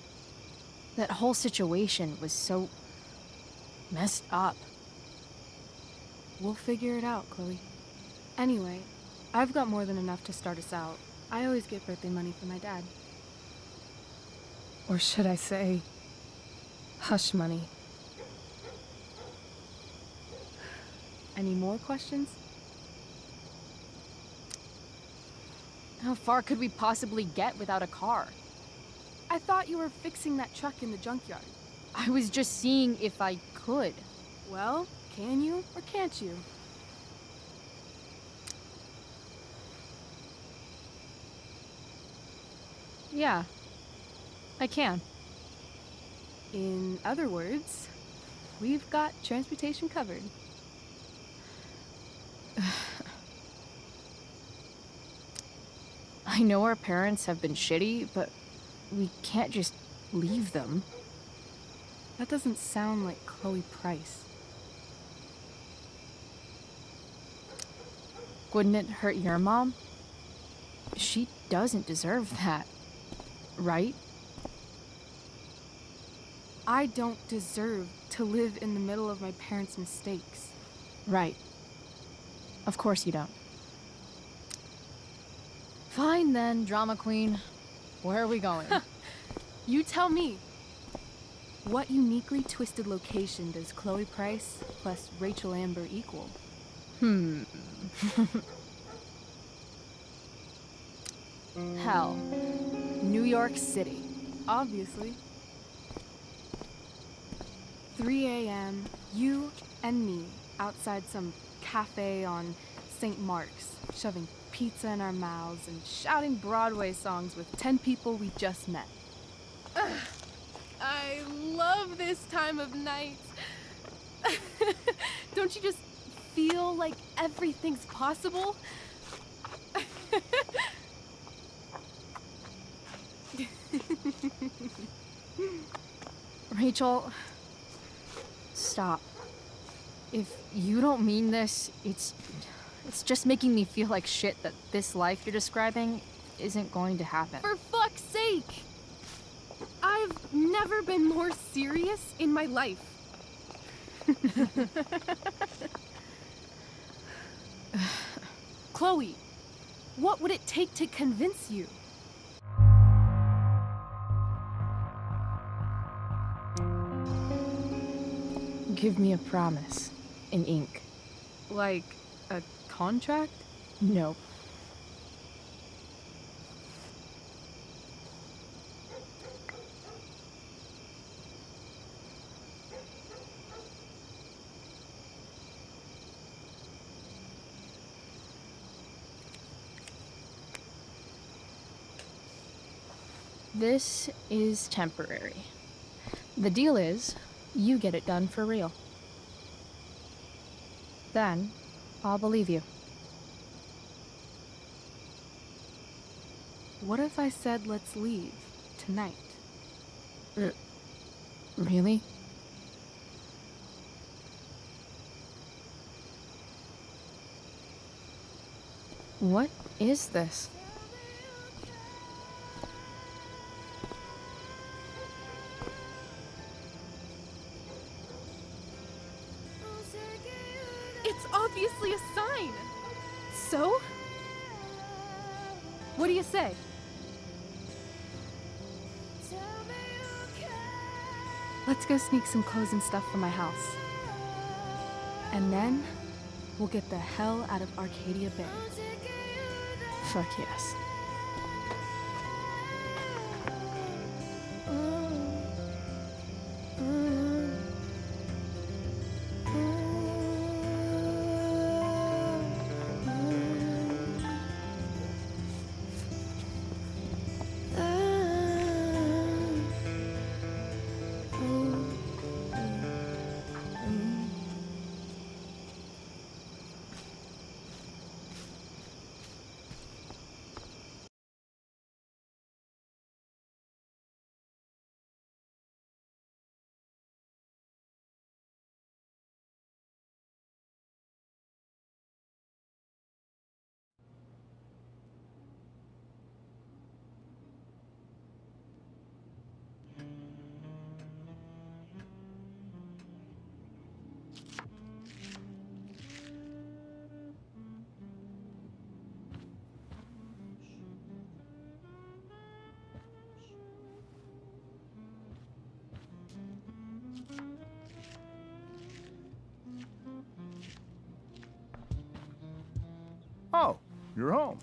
that whole situation was so messed up. We'll figure it out, Chloe. Anyway, I've got more than enough to start us out. I always get birthday money from my dad. Or should I say, hush money. Any more questions? How far could we possibly get without a car? I thought you were fixing that truck in the junkyard. I was just seeing if I could. Well, can you or can't you? Yeah, I can. In other words, we've got transportation covered. I know our parents have been shitty, but we can't just leave them. That doesn't sound like Chloe Price. Wouldn't it hurt your mom? She doesn't deserve that, right? I don't deserve to live in the middle of my parents' mistakes. Right. Of course you don't. Fine then, drama queen. Where are we going? You tell me. What uniquely twisted location does Chloe Price plus Rachel Amber equal? Hell. New York City. Obviously. 3 a.m., you and me, outside some cafe on St. Mark's, shoving pizza in our mouths and shouting Broadway songs with 10 people we just met. I love this time of night. Don't you just feel like everything's possible? Rachel, stop. If you don't mean this, it's just making me feel like shit that this life you're describing isn't going to happen. For fuck's sake! I've never been more serious in my life. Chloe, what would it take to convince you? Give me a promise. In ink. Like a contract? No. This is temporary. The deal is, you get it done for real. Then, I'll believe you. What if I said let's leave tonight? Really? What is this? It's obviously a sign. So? What do you say? Let's go sneak some clothes and stuff from my house. And then, we'll get the hell out of Arcadia Bay. Fuck yes. Oh, you're home.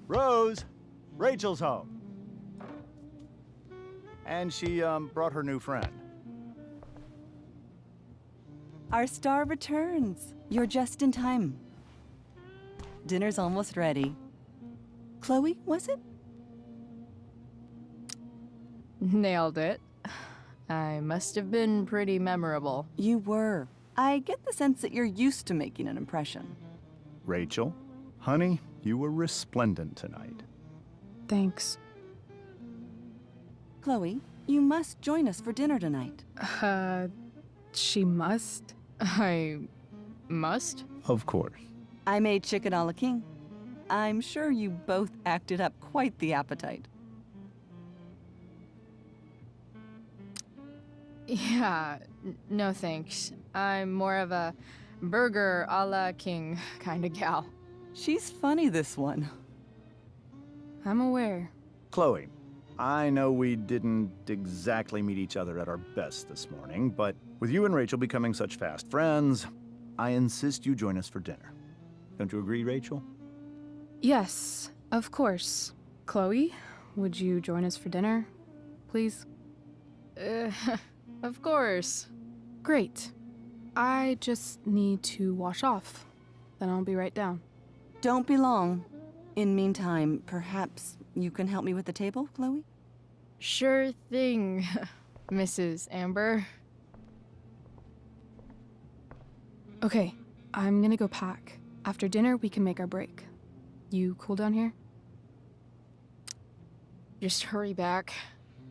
Rose, Rachel's home. And she, brought her new friend. Our star returns. You're just in time. Dinner's almost ready. Chloe, was it? Nailed it. I must have been pretty memorable. You were. I get the sense that you're used to making an impression. Rachel, honey, you were resplendent tonight. Thanks. Chloe, you must join us for dinner tonight. She must? I must? Of course. I made chicken a la king. I'm sure you both acted up quite the appetite. Yeah, no thanks. I'm more of a burger a la king kind of gal. She's funny, this one. I'm aware. Chloe, I know we didn't exactly meet each other at our best this morning, but with you and Rachel becoming such fast friends, I insist you join us for dinner. Don't you agree, Rachel? Yes, of course. Chloe, would you join us for dinner, please? Of course. Great. I just need to wash off. Then I'll be right down. Don't be long. In meantime, perhaps you can help me with the table, Chloe? Sure thing, Mrs. Amber. Okay, I'm gonna go pack. After dinner, we can make our break. You cool down here? Just hurry back.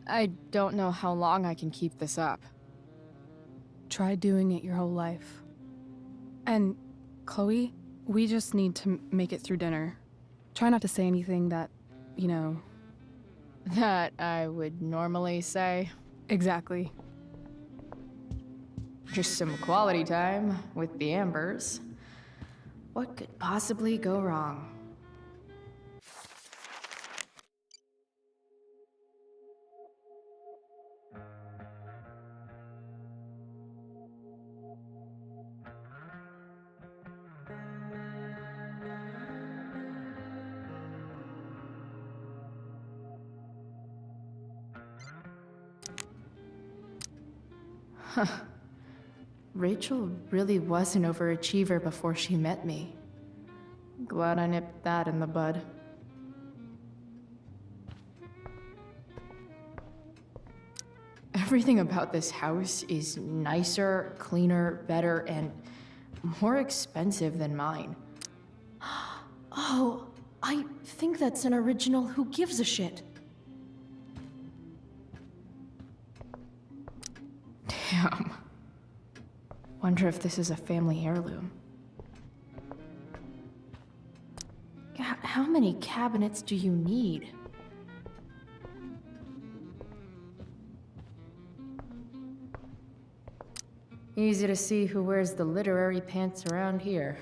I don't know how long I can keep this up. Try doing it your whole life. And, Chloe, we just need to make it through dinner. Try not to say anything that, you know... That I would normally say. Exactly. Just some quality time with the Ambers. What could possibly go wrong? Huh. Rachel really was an overachiever before she met me. Glad I nipped that in the bud. Everything about this house is nicer, cleaner, better, and more expensive than mine. Oh, I think that's an original Who Gives a Shit. Damn. Wonder if this is a family heirloom. How many cabinets do you need? Easy to see who wears the literary pants around here.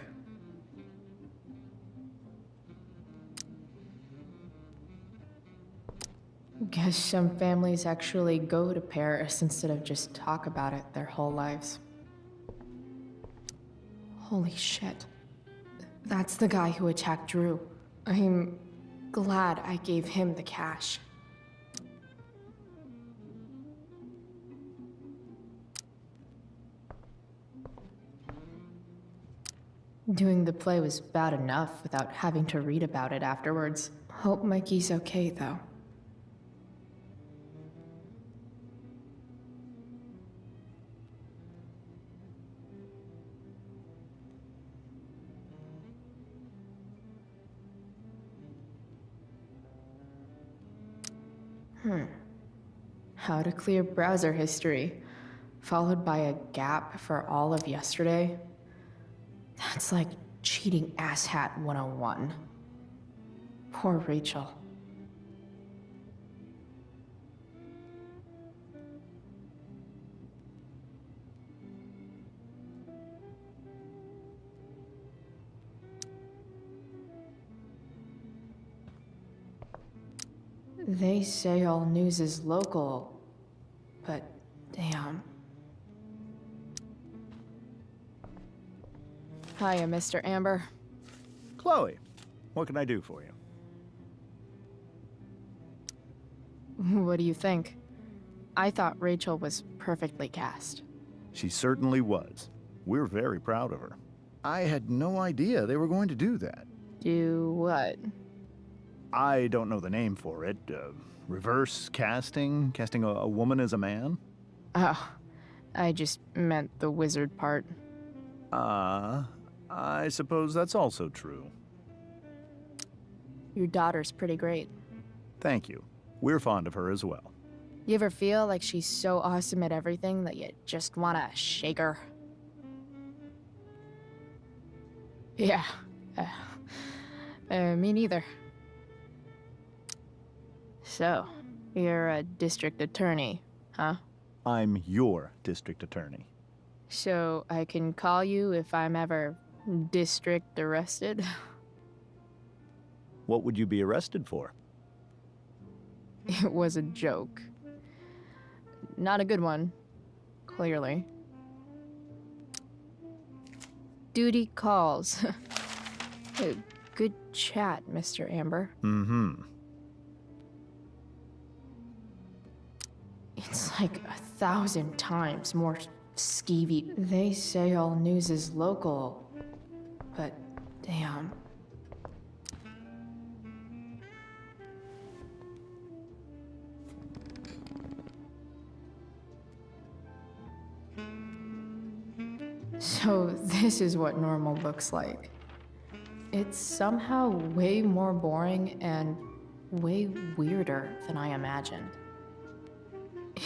Guess some families actually go to Paris instead of just talk about it their whole lives. Holy shit. That's the guy who attacked Drew. I'm glad I gave him the cash. Doing the play was bad enough without having to read about it afterwards. Hope Mikey's okay, though. How to clear browser history, followed by a gap for all of yesterday. That's like cheating asshat 101. Poor Rachel. They say all news is local, but damn. Hiya, Mr. Amber. Chloe, what can I do for you? What do you think? I thought Rachel was perfectly cast. She certainly was. We're very proud of her. I had no idea they were going to do that. Do what? I don't know the name for it. Reverse casting? Casting a woman as a man? Oh, I just meant the wizard part. I suppose that's also true. Your daughter's pretty great. Thank you. We're fond of her as well. You ever feel like she's so awesome at everything that you just wanna shake her? Yeah. Me neither. So, you're a district attorney, huh? I'm your district attorney. So I can call you if I'm ever district arrested? What would you be arrested for? It was a joke. Not a good one, clearly. Duty calls. Good chat, Mr. Amber. Mm-hmm. It's like 1,000 times more skeevy. They say all news is local, but damn. So this is what normal looks like. It's somehow way more boring and way weirder than I imagined.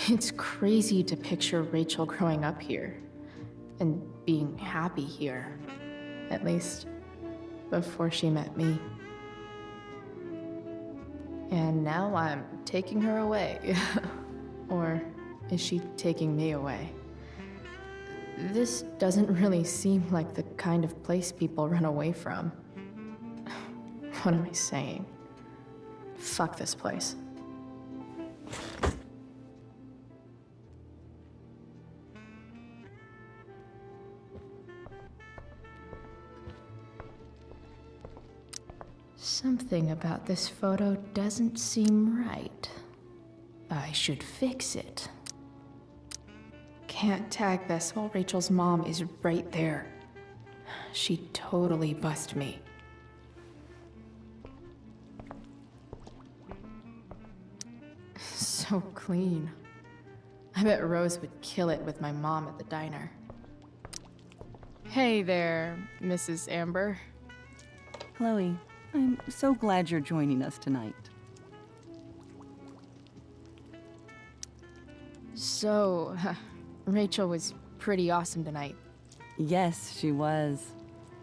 It's crazy to picture Rachel growing up here and being happy here, at least before she met me. And now I'm taking her away. Or is she taking me away? This doesn't really seem like the kind of place people run away from. What am I saying? Fuck this place. Something about this photo doesn't seem right. I should fix it. Can't tag this while Rachel's mom is right there. She'd totally bust me. So clean. I bet Rose would kill it with my mom at the diner. Hey there, Mrs. Amber. Chloe, I'm so glad you're joining us tonight. So, Rachel was pretty awesome tonight. Yes, she was.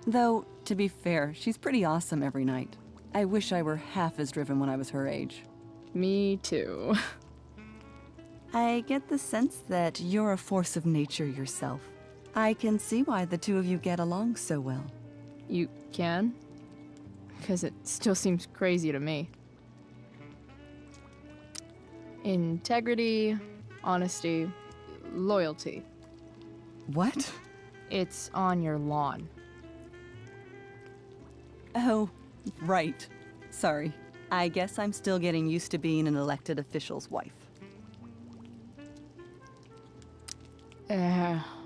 Though, to be fair, she's pretty awesome every night. I wish I were half as driven when I was her age. Me too. I get the sense that you're a force of nature yourself. I can see why the two of you get along so well. You can? Because it still seems crazy to me. Integrity, honesty, loyalty. What? It's on your lawn. Oh, right. Sorry. I guess I'm still getting used to being an elected official's wife.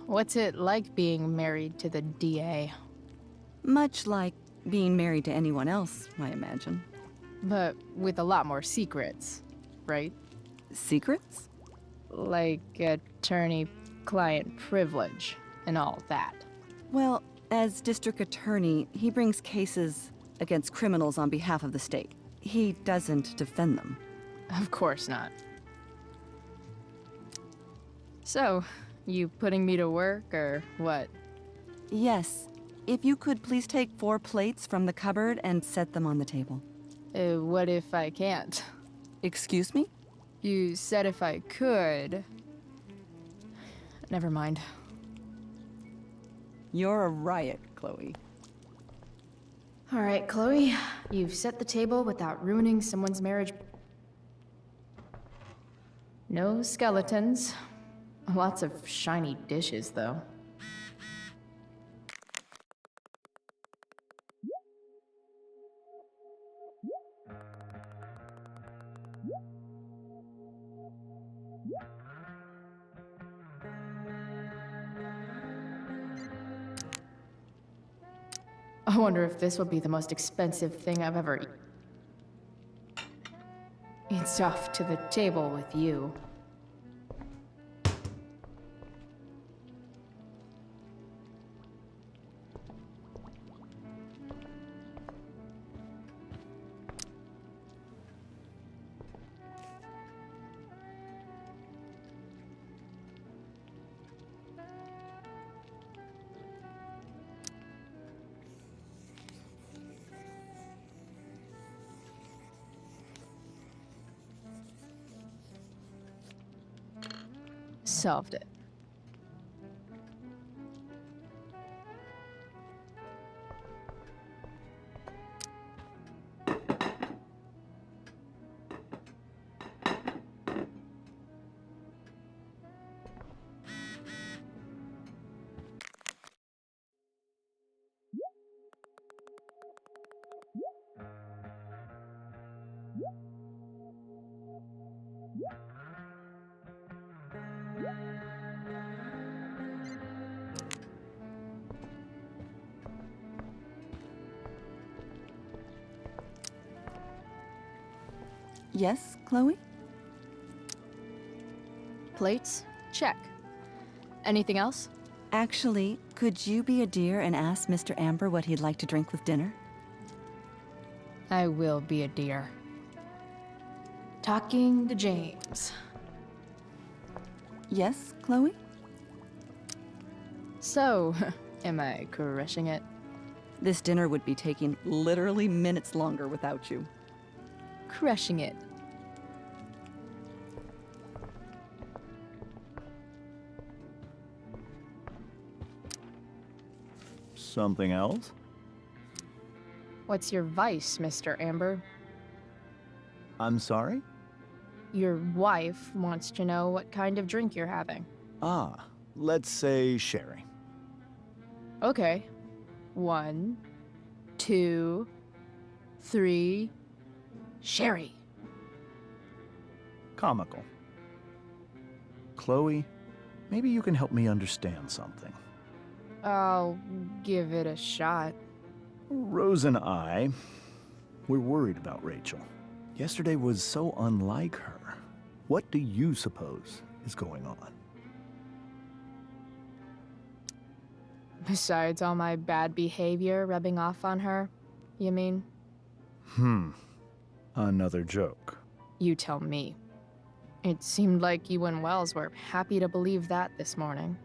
What's it like being married to the DA? Much like being married to anyone else, I imagine. But with a lot more secrets, right? Secrets? Like attorney-client privilege and all that. Well, as district attorney, he brings cases against criminals on behalf of the state. He doesn't defend them. Of course not. So, you putting me to work, or what? Yes. If you could please take 4 plates from the cupboard and set them on the table. What if I can't? Excuse me? You said if I could. Never mind. You're a riot, Chloe. All right, Chloe. You've set the table without ruining someone's marriage. No skeletons. Lots of shiny dishes, though. I wonder if this will be the most expensive thing I've ever eaten. It's off to the table with you. Solved it. Yes, Chloe? Plates? Check. Anything else? Actually, could you be a dear and ask Mr. Amber what he'd like to drink with dinner? I will be a dear. Talking to James. Yes, Chloe? So, am I crushing it? This dinner would be taking literally minutes longer without you. Crushing it. Something else? What's your vice, Mr. Amber? I'm sorry? Your wife wants to know what kind of drink you're having. Ah, let's say sherry. Okay. 1, 2, 3. Sherry. Comical. Chloe, maybe you can help me understand something. I'll give it a shot. Rose and I, we're worried about Rachel. Yesterday was so unlike her. What do you suppose is going on? Besides all my bad behavior rubbing off on her, you mean? Another joke. You tell me. It seemed like you and Wells were happy to believe that this morning.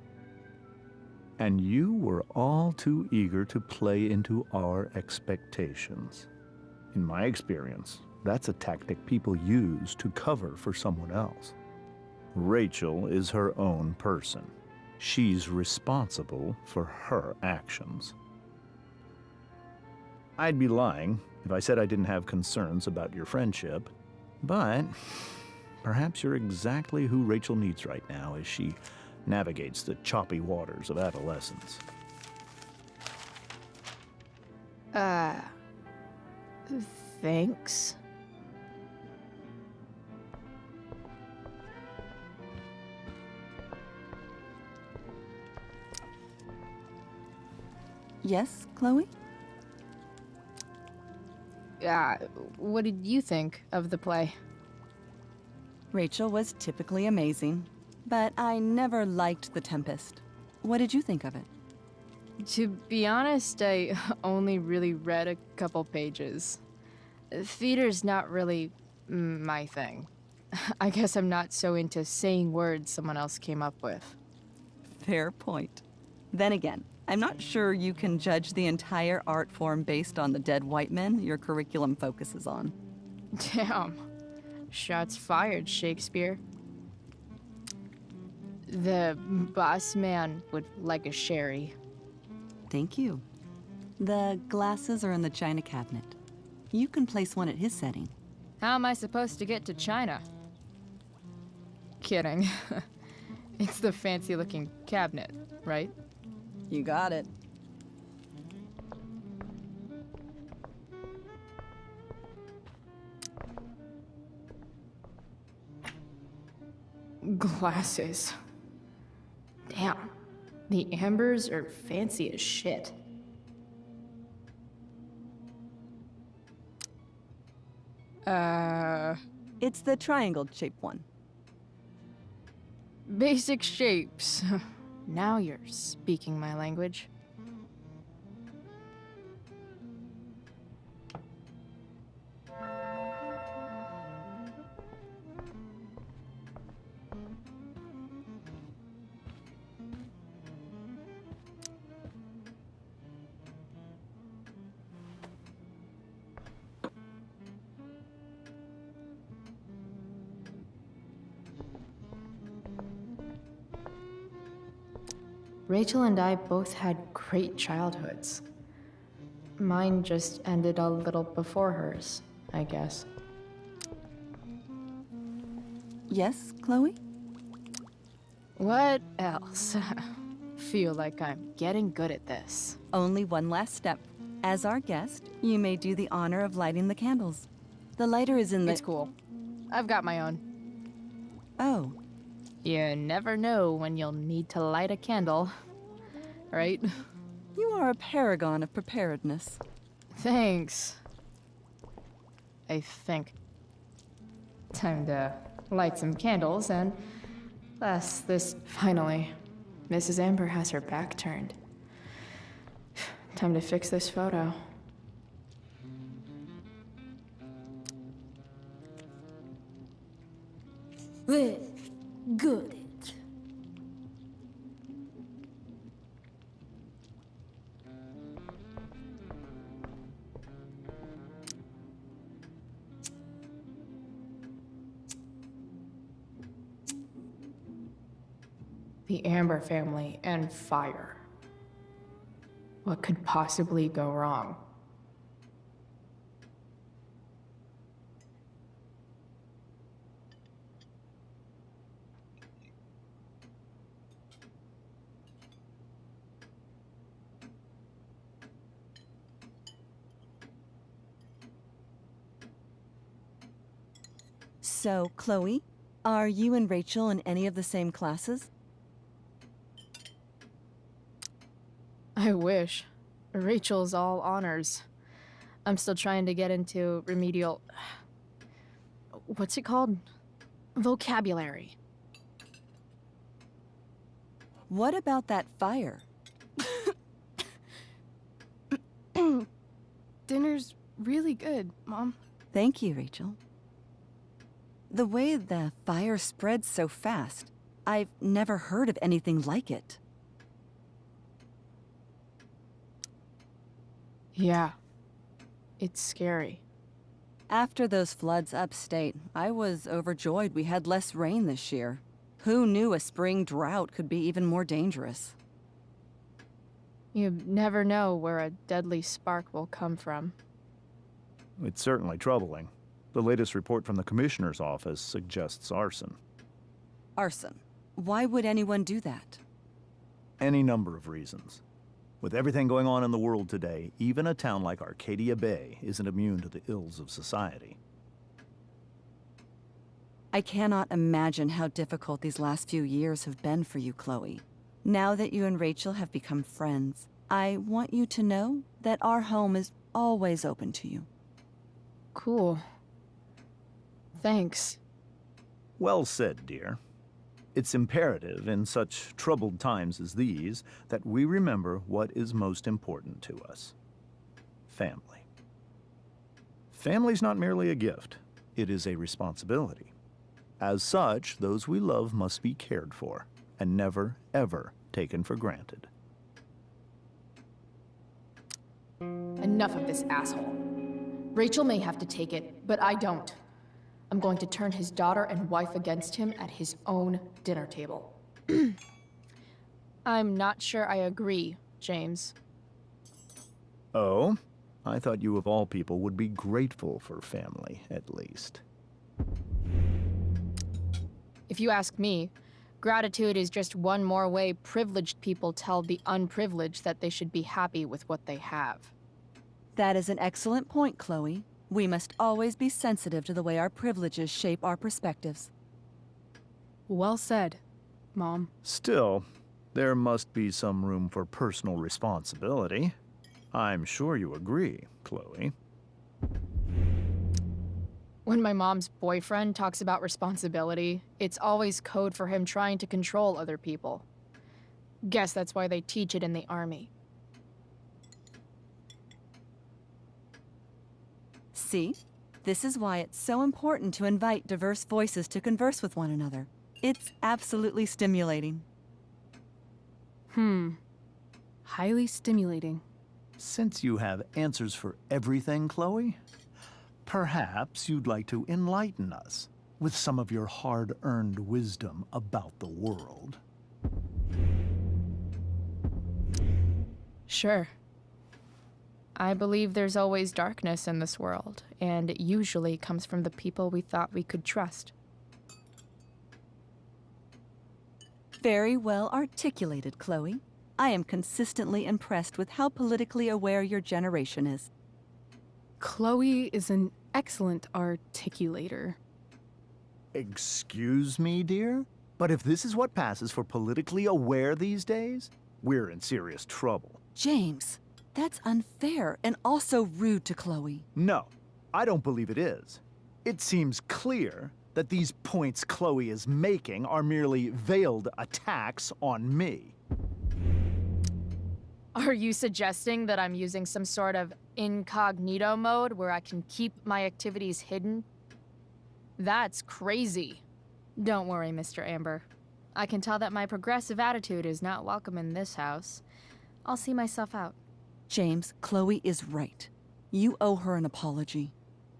And you were all too eager to play into our expectations. In my experience, that's a tactic people use to cover for someone else. Rachel is her own person. She's responsible for her actions. I'd be lying if I said I didn't have concerns about your friendship, but perhaps you're exactly who Rachel needs right now as she navigates the choppy waters of adolescence. Thanks. Yes, Chloe? What did you think of the play? Rachel was typically amazing, but I never liked The Tempest. What did you think of it? To be honest, I only really read a couple pages. Theater's not really my thing. I guess I'm not so into saying words someone else came up with. Fair point. Then again, I'm not sure you can judge the entire art form based on the dead white men your curriculum focuses on. Damn. Shots fired, Shakespeare. The boss man would like a sherry. Thank you. The glasses are in the china cabinet. You can place one at his setting. How am I supposed to get to China? Kidding. It's the fancy-looking cabinet, right? You got it. Glasses. Damn. The Ambers are fancy as shit. It's the triangle-shaped one. Basic shapes. Now you're speaking my language. Rachel and I both had great childhoods. Mine just ended a little before hers, I guess. Yes, Chloe? What else? Feel like I'm getting good at this. Only one last step. As our guest, you may do the honor of lighting the candles. The lighter is in the— It's cool. I've got my own. Oh. You never know when you'll need to light a candle, right? You are a paragon of preparedness. Thanks. I think. Time to light some candles and bless this. Finally, Mrs. Amber has her back turned. Time to fix this photo. Well, good. The Amber family and fire. What could possibly go wrong? So, Chloe, are you and Rachel in any of the same classes? I wish. Rachel's all honors. I'm still trying to get into remedial... What's it called? Vocabulary. What about that fire? Dinner's really good, Mom. Thank you, Rachel. The way the fire spreads so fast, I've never heard of anything like it. Yeah. It's scary. After those floods upstate, I was overjoyed we had less rain this year. Who knew a spring drought could be even more dangerous? You never know where a deadly spark will come from. It's certainly troubling. The latest report from the Commissioner's office suggests arson. Arson. Why would anyone do that? Any number of reasons. With everything going on in the world today, even a town like Arcadia Bay isn't immune to the ills of society. I cannot imagine how difficult these last few years have been for you, Chloe. Now that you and Rachel have become friends, I want you to know that our home is always open to you. Cool. Thanks. Well said, dear. It's imperative in such troubled times as these that we remember what is most important to us. Family. Family's not merely a gift, it is a responsibility. As such, those we love must be cared for and never, ever taken for granted. Enough of this asshole. Rachel may have to take it, but I don't. I'm going to turn his daughter and wife against him at his own dinner table. I'm not sure I agree, James. Oh? I thought you of all people would be grateful for family, at least. If you ask me, gratitude is just one more way privileged people tell the unprivileged that they should be happy with what they have. That is an excellent point, Chloe. We must always be sensitive to the way our privileges shape our perspectives. Well said, Mom. Still, there must be some room for personal responsibility. I'm sure you agree, Chloe. When my mom's boyfriend talks about responsibility, it's always code for him trying to control other people. Guess that's why they teach it in the army. See? This is why it's so important to invite diverse voices to converse with one another. It's absolutely stimulating. Highly stimulating. Since you have answers for everything, Chloe, perhaps you'd like to enlighten us with some of your hard-earned wisdom about the world. Sure. I believe there's always darkness in this world, and it usually comes from the people we thought we could trust. Very well articulated, Chloe. I am consistently impressed with how politically aware your generation is. Chloe is an excellent articulator. Excuse me, dear? But if this is what passes for politically aware these days, we're in serious trouble. James, that's unfair and also rude to Chloe. No, I don't believe it is. It seems clear that these points Chloe is making are merely veiled attacks on me. Are you suggesting that I'm using some sort of incognito mode where I can keep my activities hidden? That's crazy. Don't worry, Mr. Amber. I can tell that my progressive attitude is not welcome in this house. I'll see myself out. James, Chloe is right. You owe her an apology.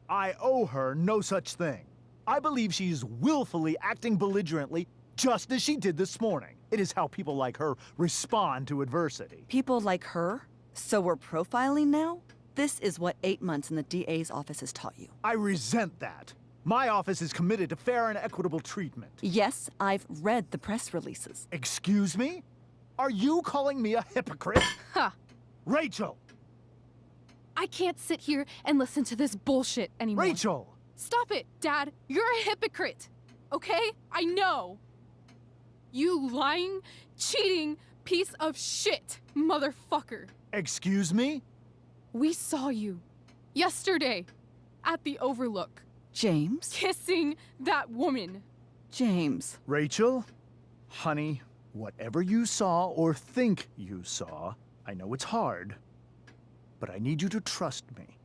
I owe her no such thing. I believe she's willfully acting belligerently, just as she did this morning. It is how people like her respond to adversity. People like her? So we're profiling now? This is what 8 months in the DA's office has taught you. I resent that. My office is committed to fair and equitable treatment. Yes, I've read the press releases. Excuse me? Are you calling me a hypocrite? Ha! Rachel! I can't sit here and listen to this bullshit anymore. Rachel! Stop it, Dad. You're a hypocrite. Okay? I know. You lying, cheating piece of shit, motherfucker. Excuse me? We saw you yesterday at the Overlook. James? Kissing that woman. James. Rachel? Honey, whatever you saw or think you saw, I know it's hard, but I need you to trust me.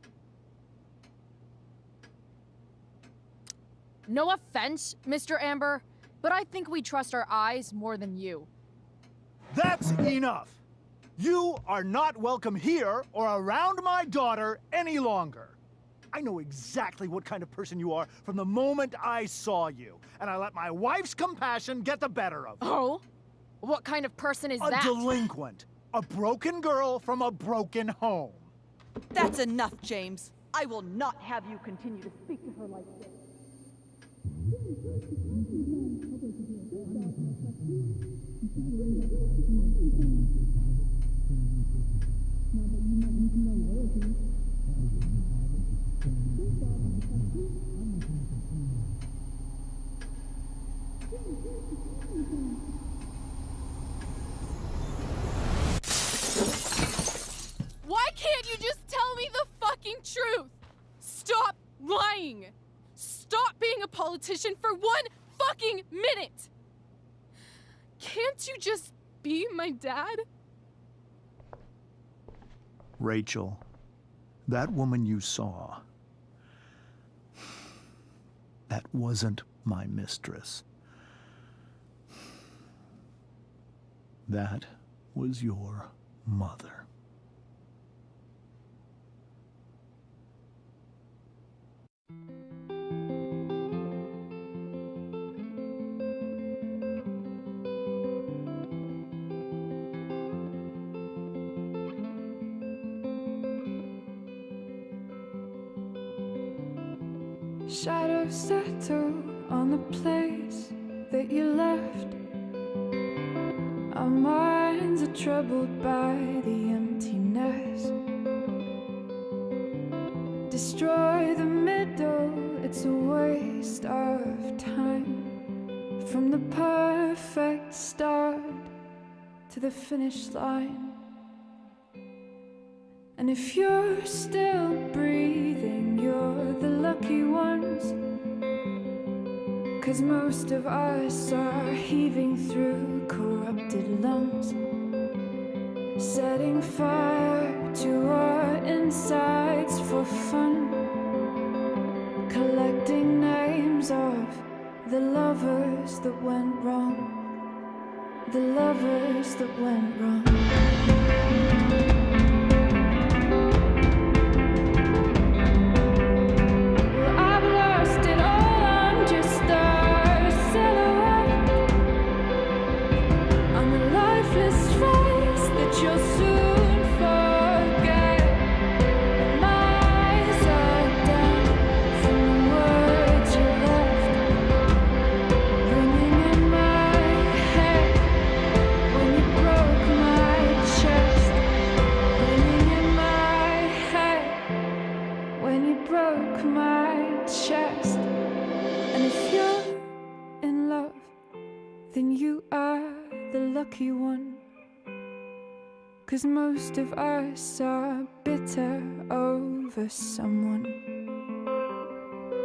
No offense, Mr. Amber, but I think we trust our eyes more than you. That's enough! You are not welcome here or around my daughter any longer. I know exactly what kind of person you are from the moment I saw you, and I let my wife's compassion get the better of me. Oh? What kind of person is that? A delinquent. A broken girl from a broken home. That's enough, James. I will not have you continue to speak to her like this. Why can't you just tell me the fucking truth? Stop lying. Stop being a politician for 1 fucking minute. Can't you just be my dad? Rachel, that woman you saw, that wasn't my mistress. That was your mother. Shadows settle on the place that you left. Our minds are troubled by the emptiness. Destroy the middle, it's a waste of time. From the perfect start to the finish line. And if you're still breathing, you're the lucky ones. 'Cause most of us are heaving through corrupted lungs, setting fire to our insides for fun, collecting names of the lovers that went wrong, the lovers that went wrong. Lucky one, 'cause most of us are bitter over someone.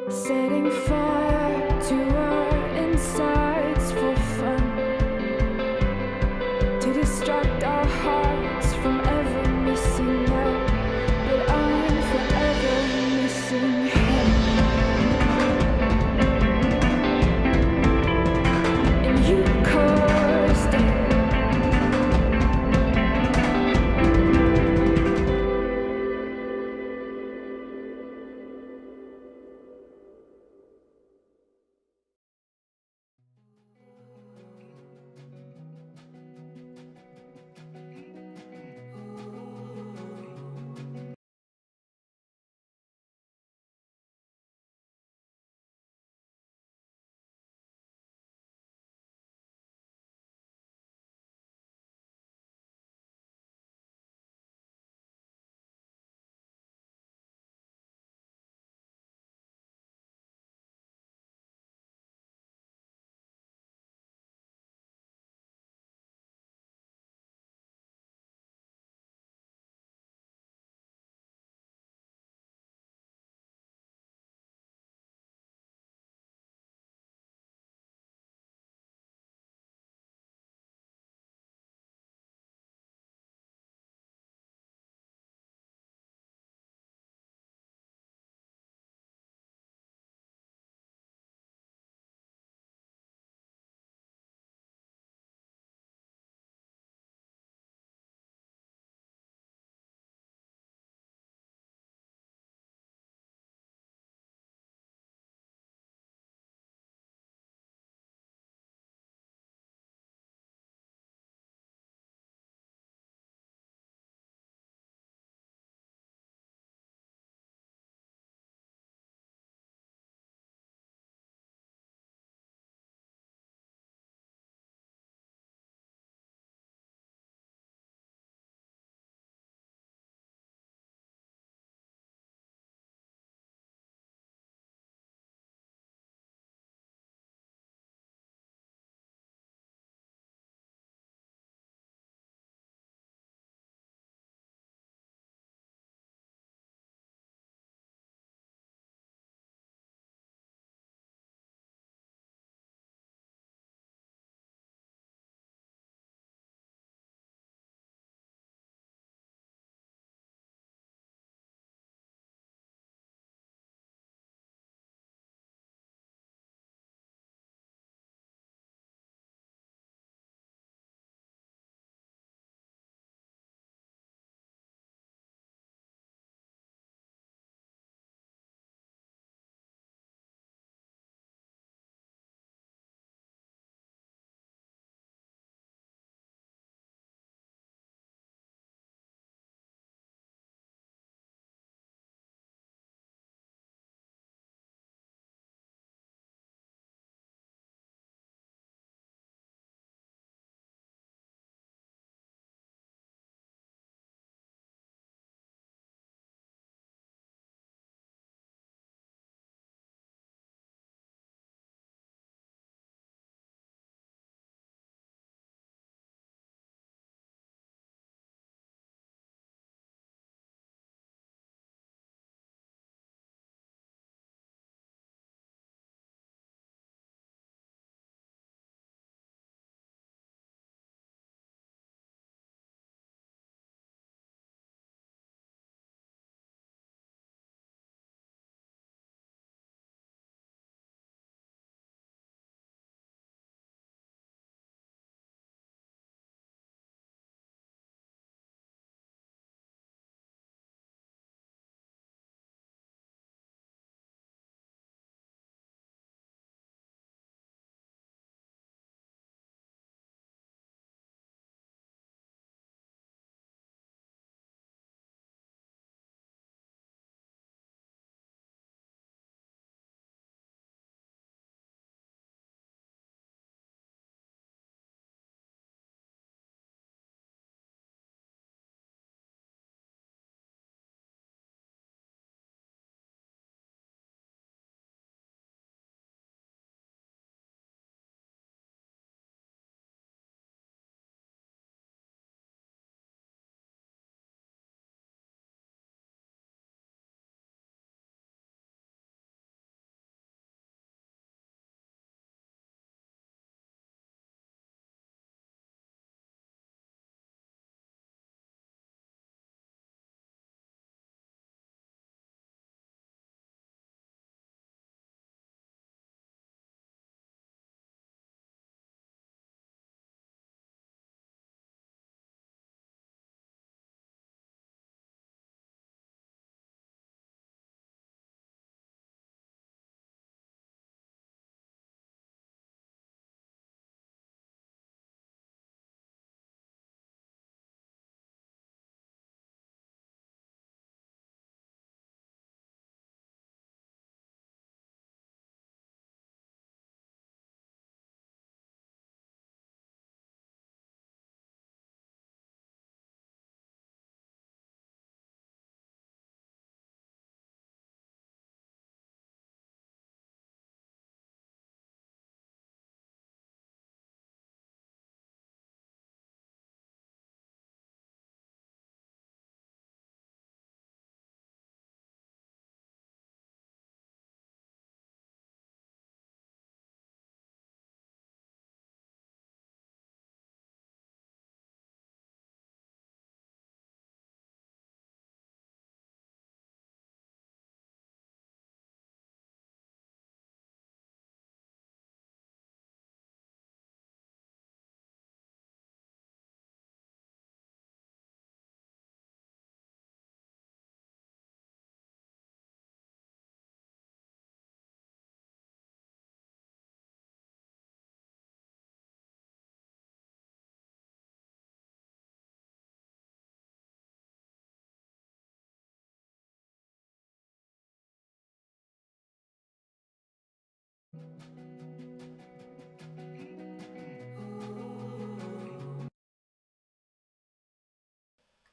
setting fire to our insides for fun, to distract our hearts from ever missing out. But I'm forever missing him. And you caused it.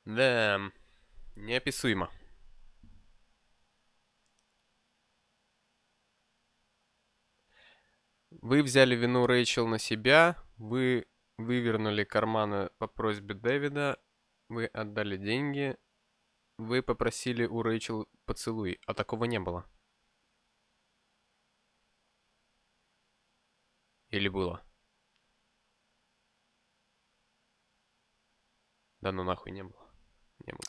Да, неописуемо. Вы взяли вину Рэйчел на себя, вы вывернули карманы по просьбе Дэвида, вы отдали деньги, вы попросили у Рэйчел поцелуй, а такого не было. Или было? Да ну нахуй не было. Не было.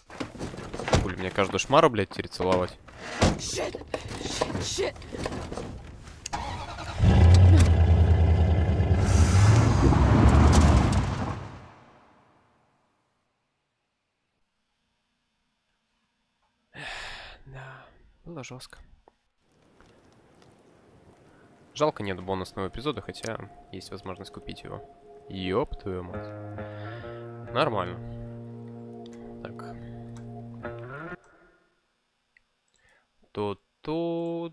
Хули, мне каждую шмару, блядь, теперь целовать. Shit! Shit! Да, было жестко. Жалко нет бонусного эпизода, хотя есть возможность купить его. Ёб твою мать. Нормально. Так. Ту-ту-ду-ду-ду.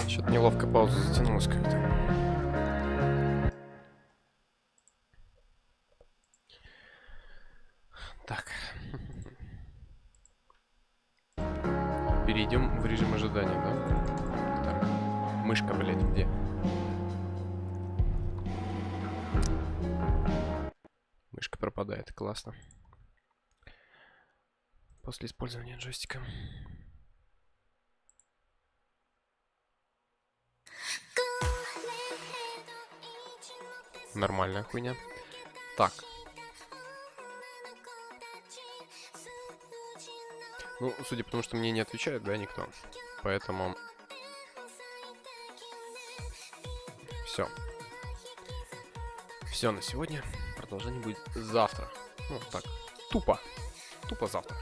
Что-то неловко пауза затянулась как-то. Так. Перейдем в режим ожидания, да? Так. Мышка, блядь, где? Мышка пропадает, классно. После использования джойстика. Нормальная хуйня. Так. Ну, судя по тому, что мне не отвечает, да, никто. Поэтому... Все. Все на сегодня. Продолжение будет завтра. Ну, так, тупо. Тупо завтра.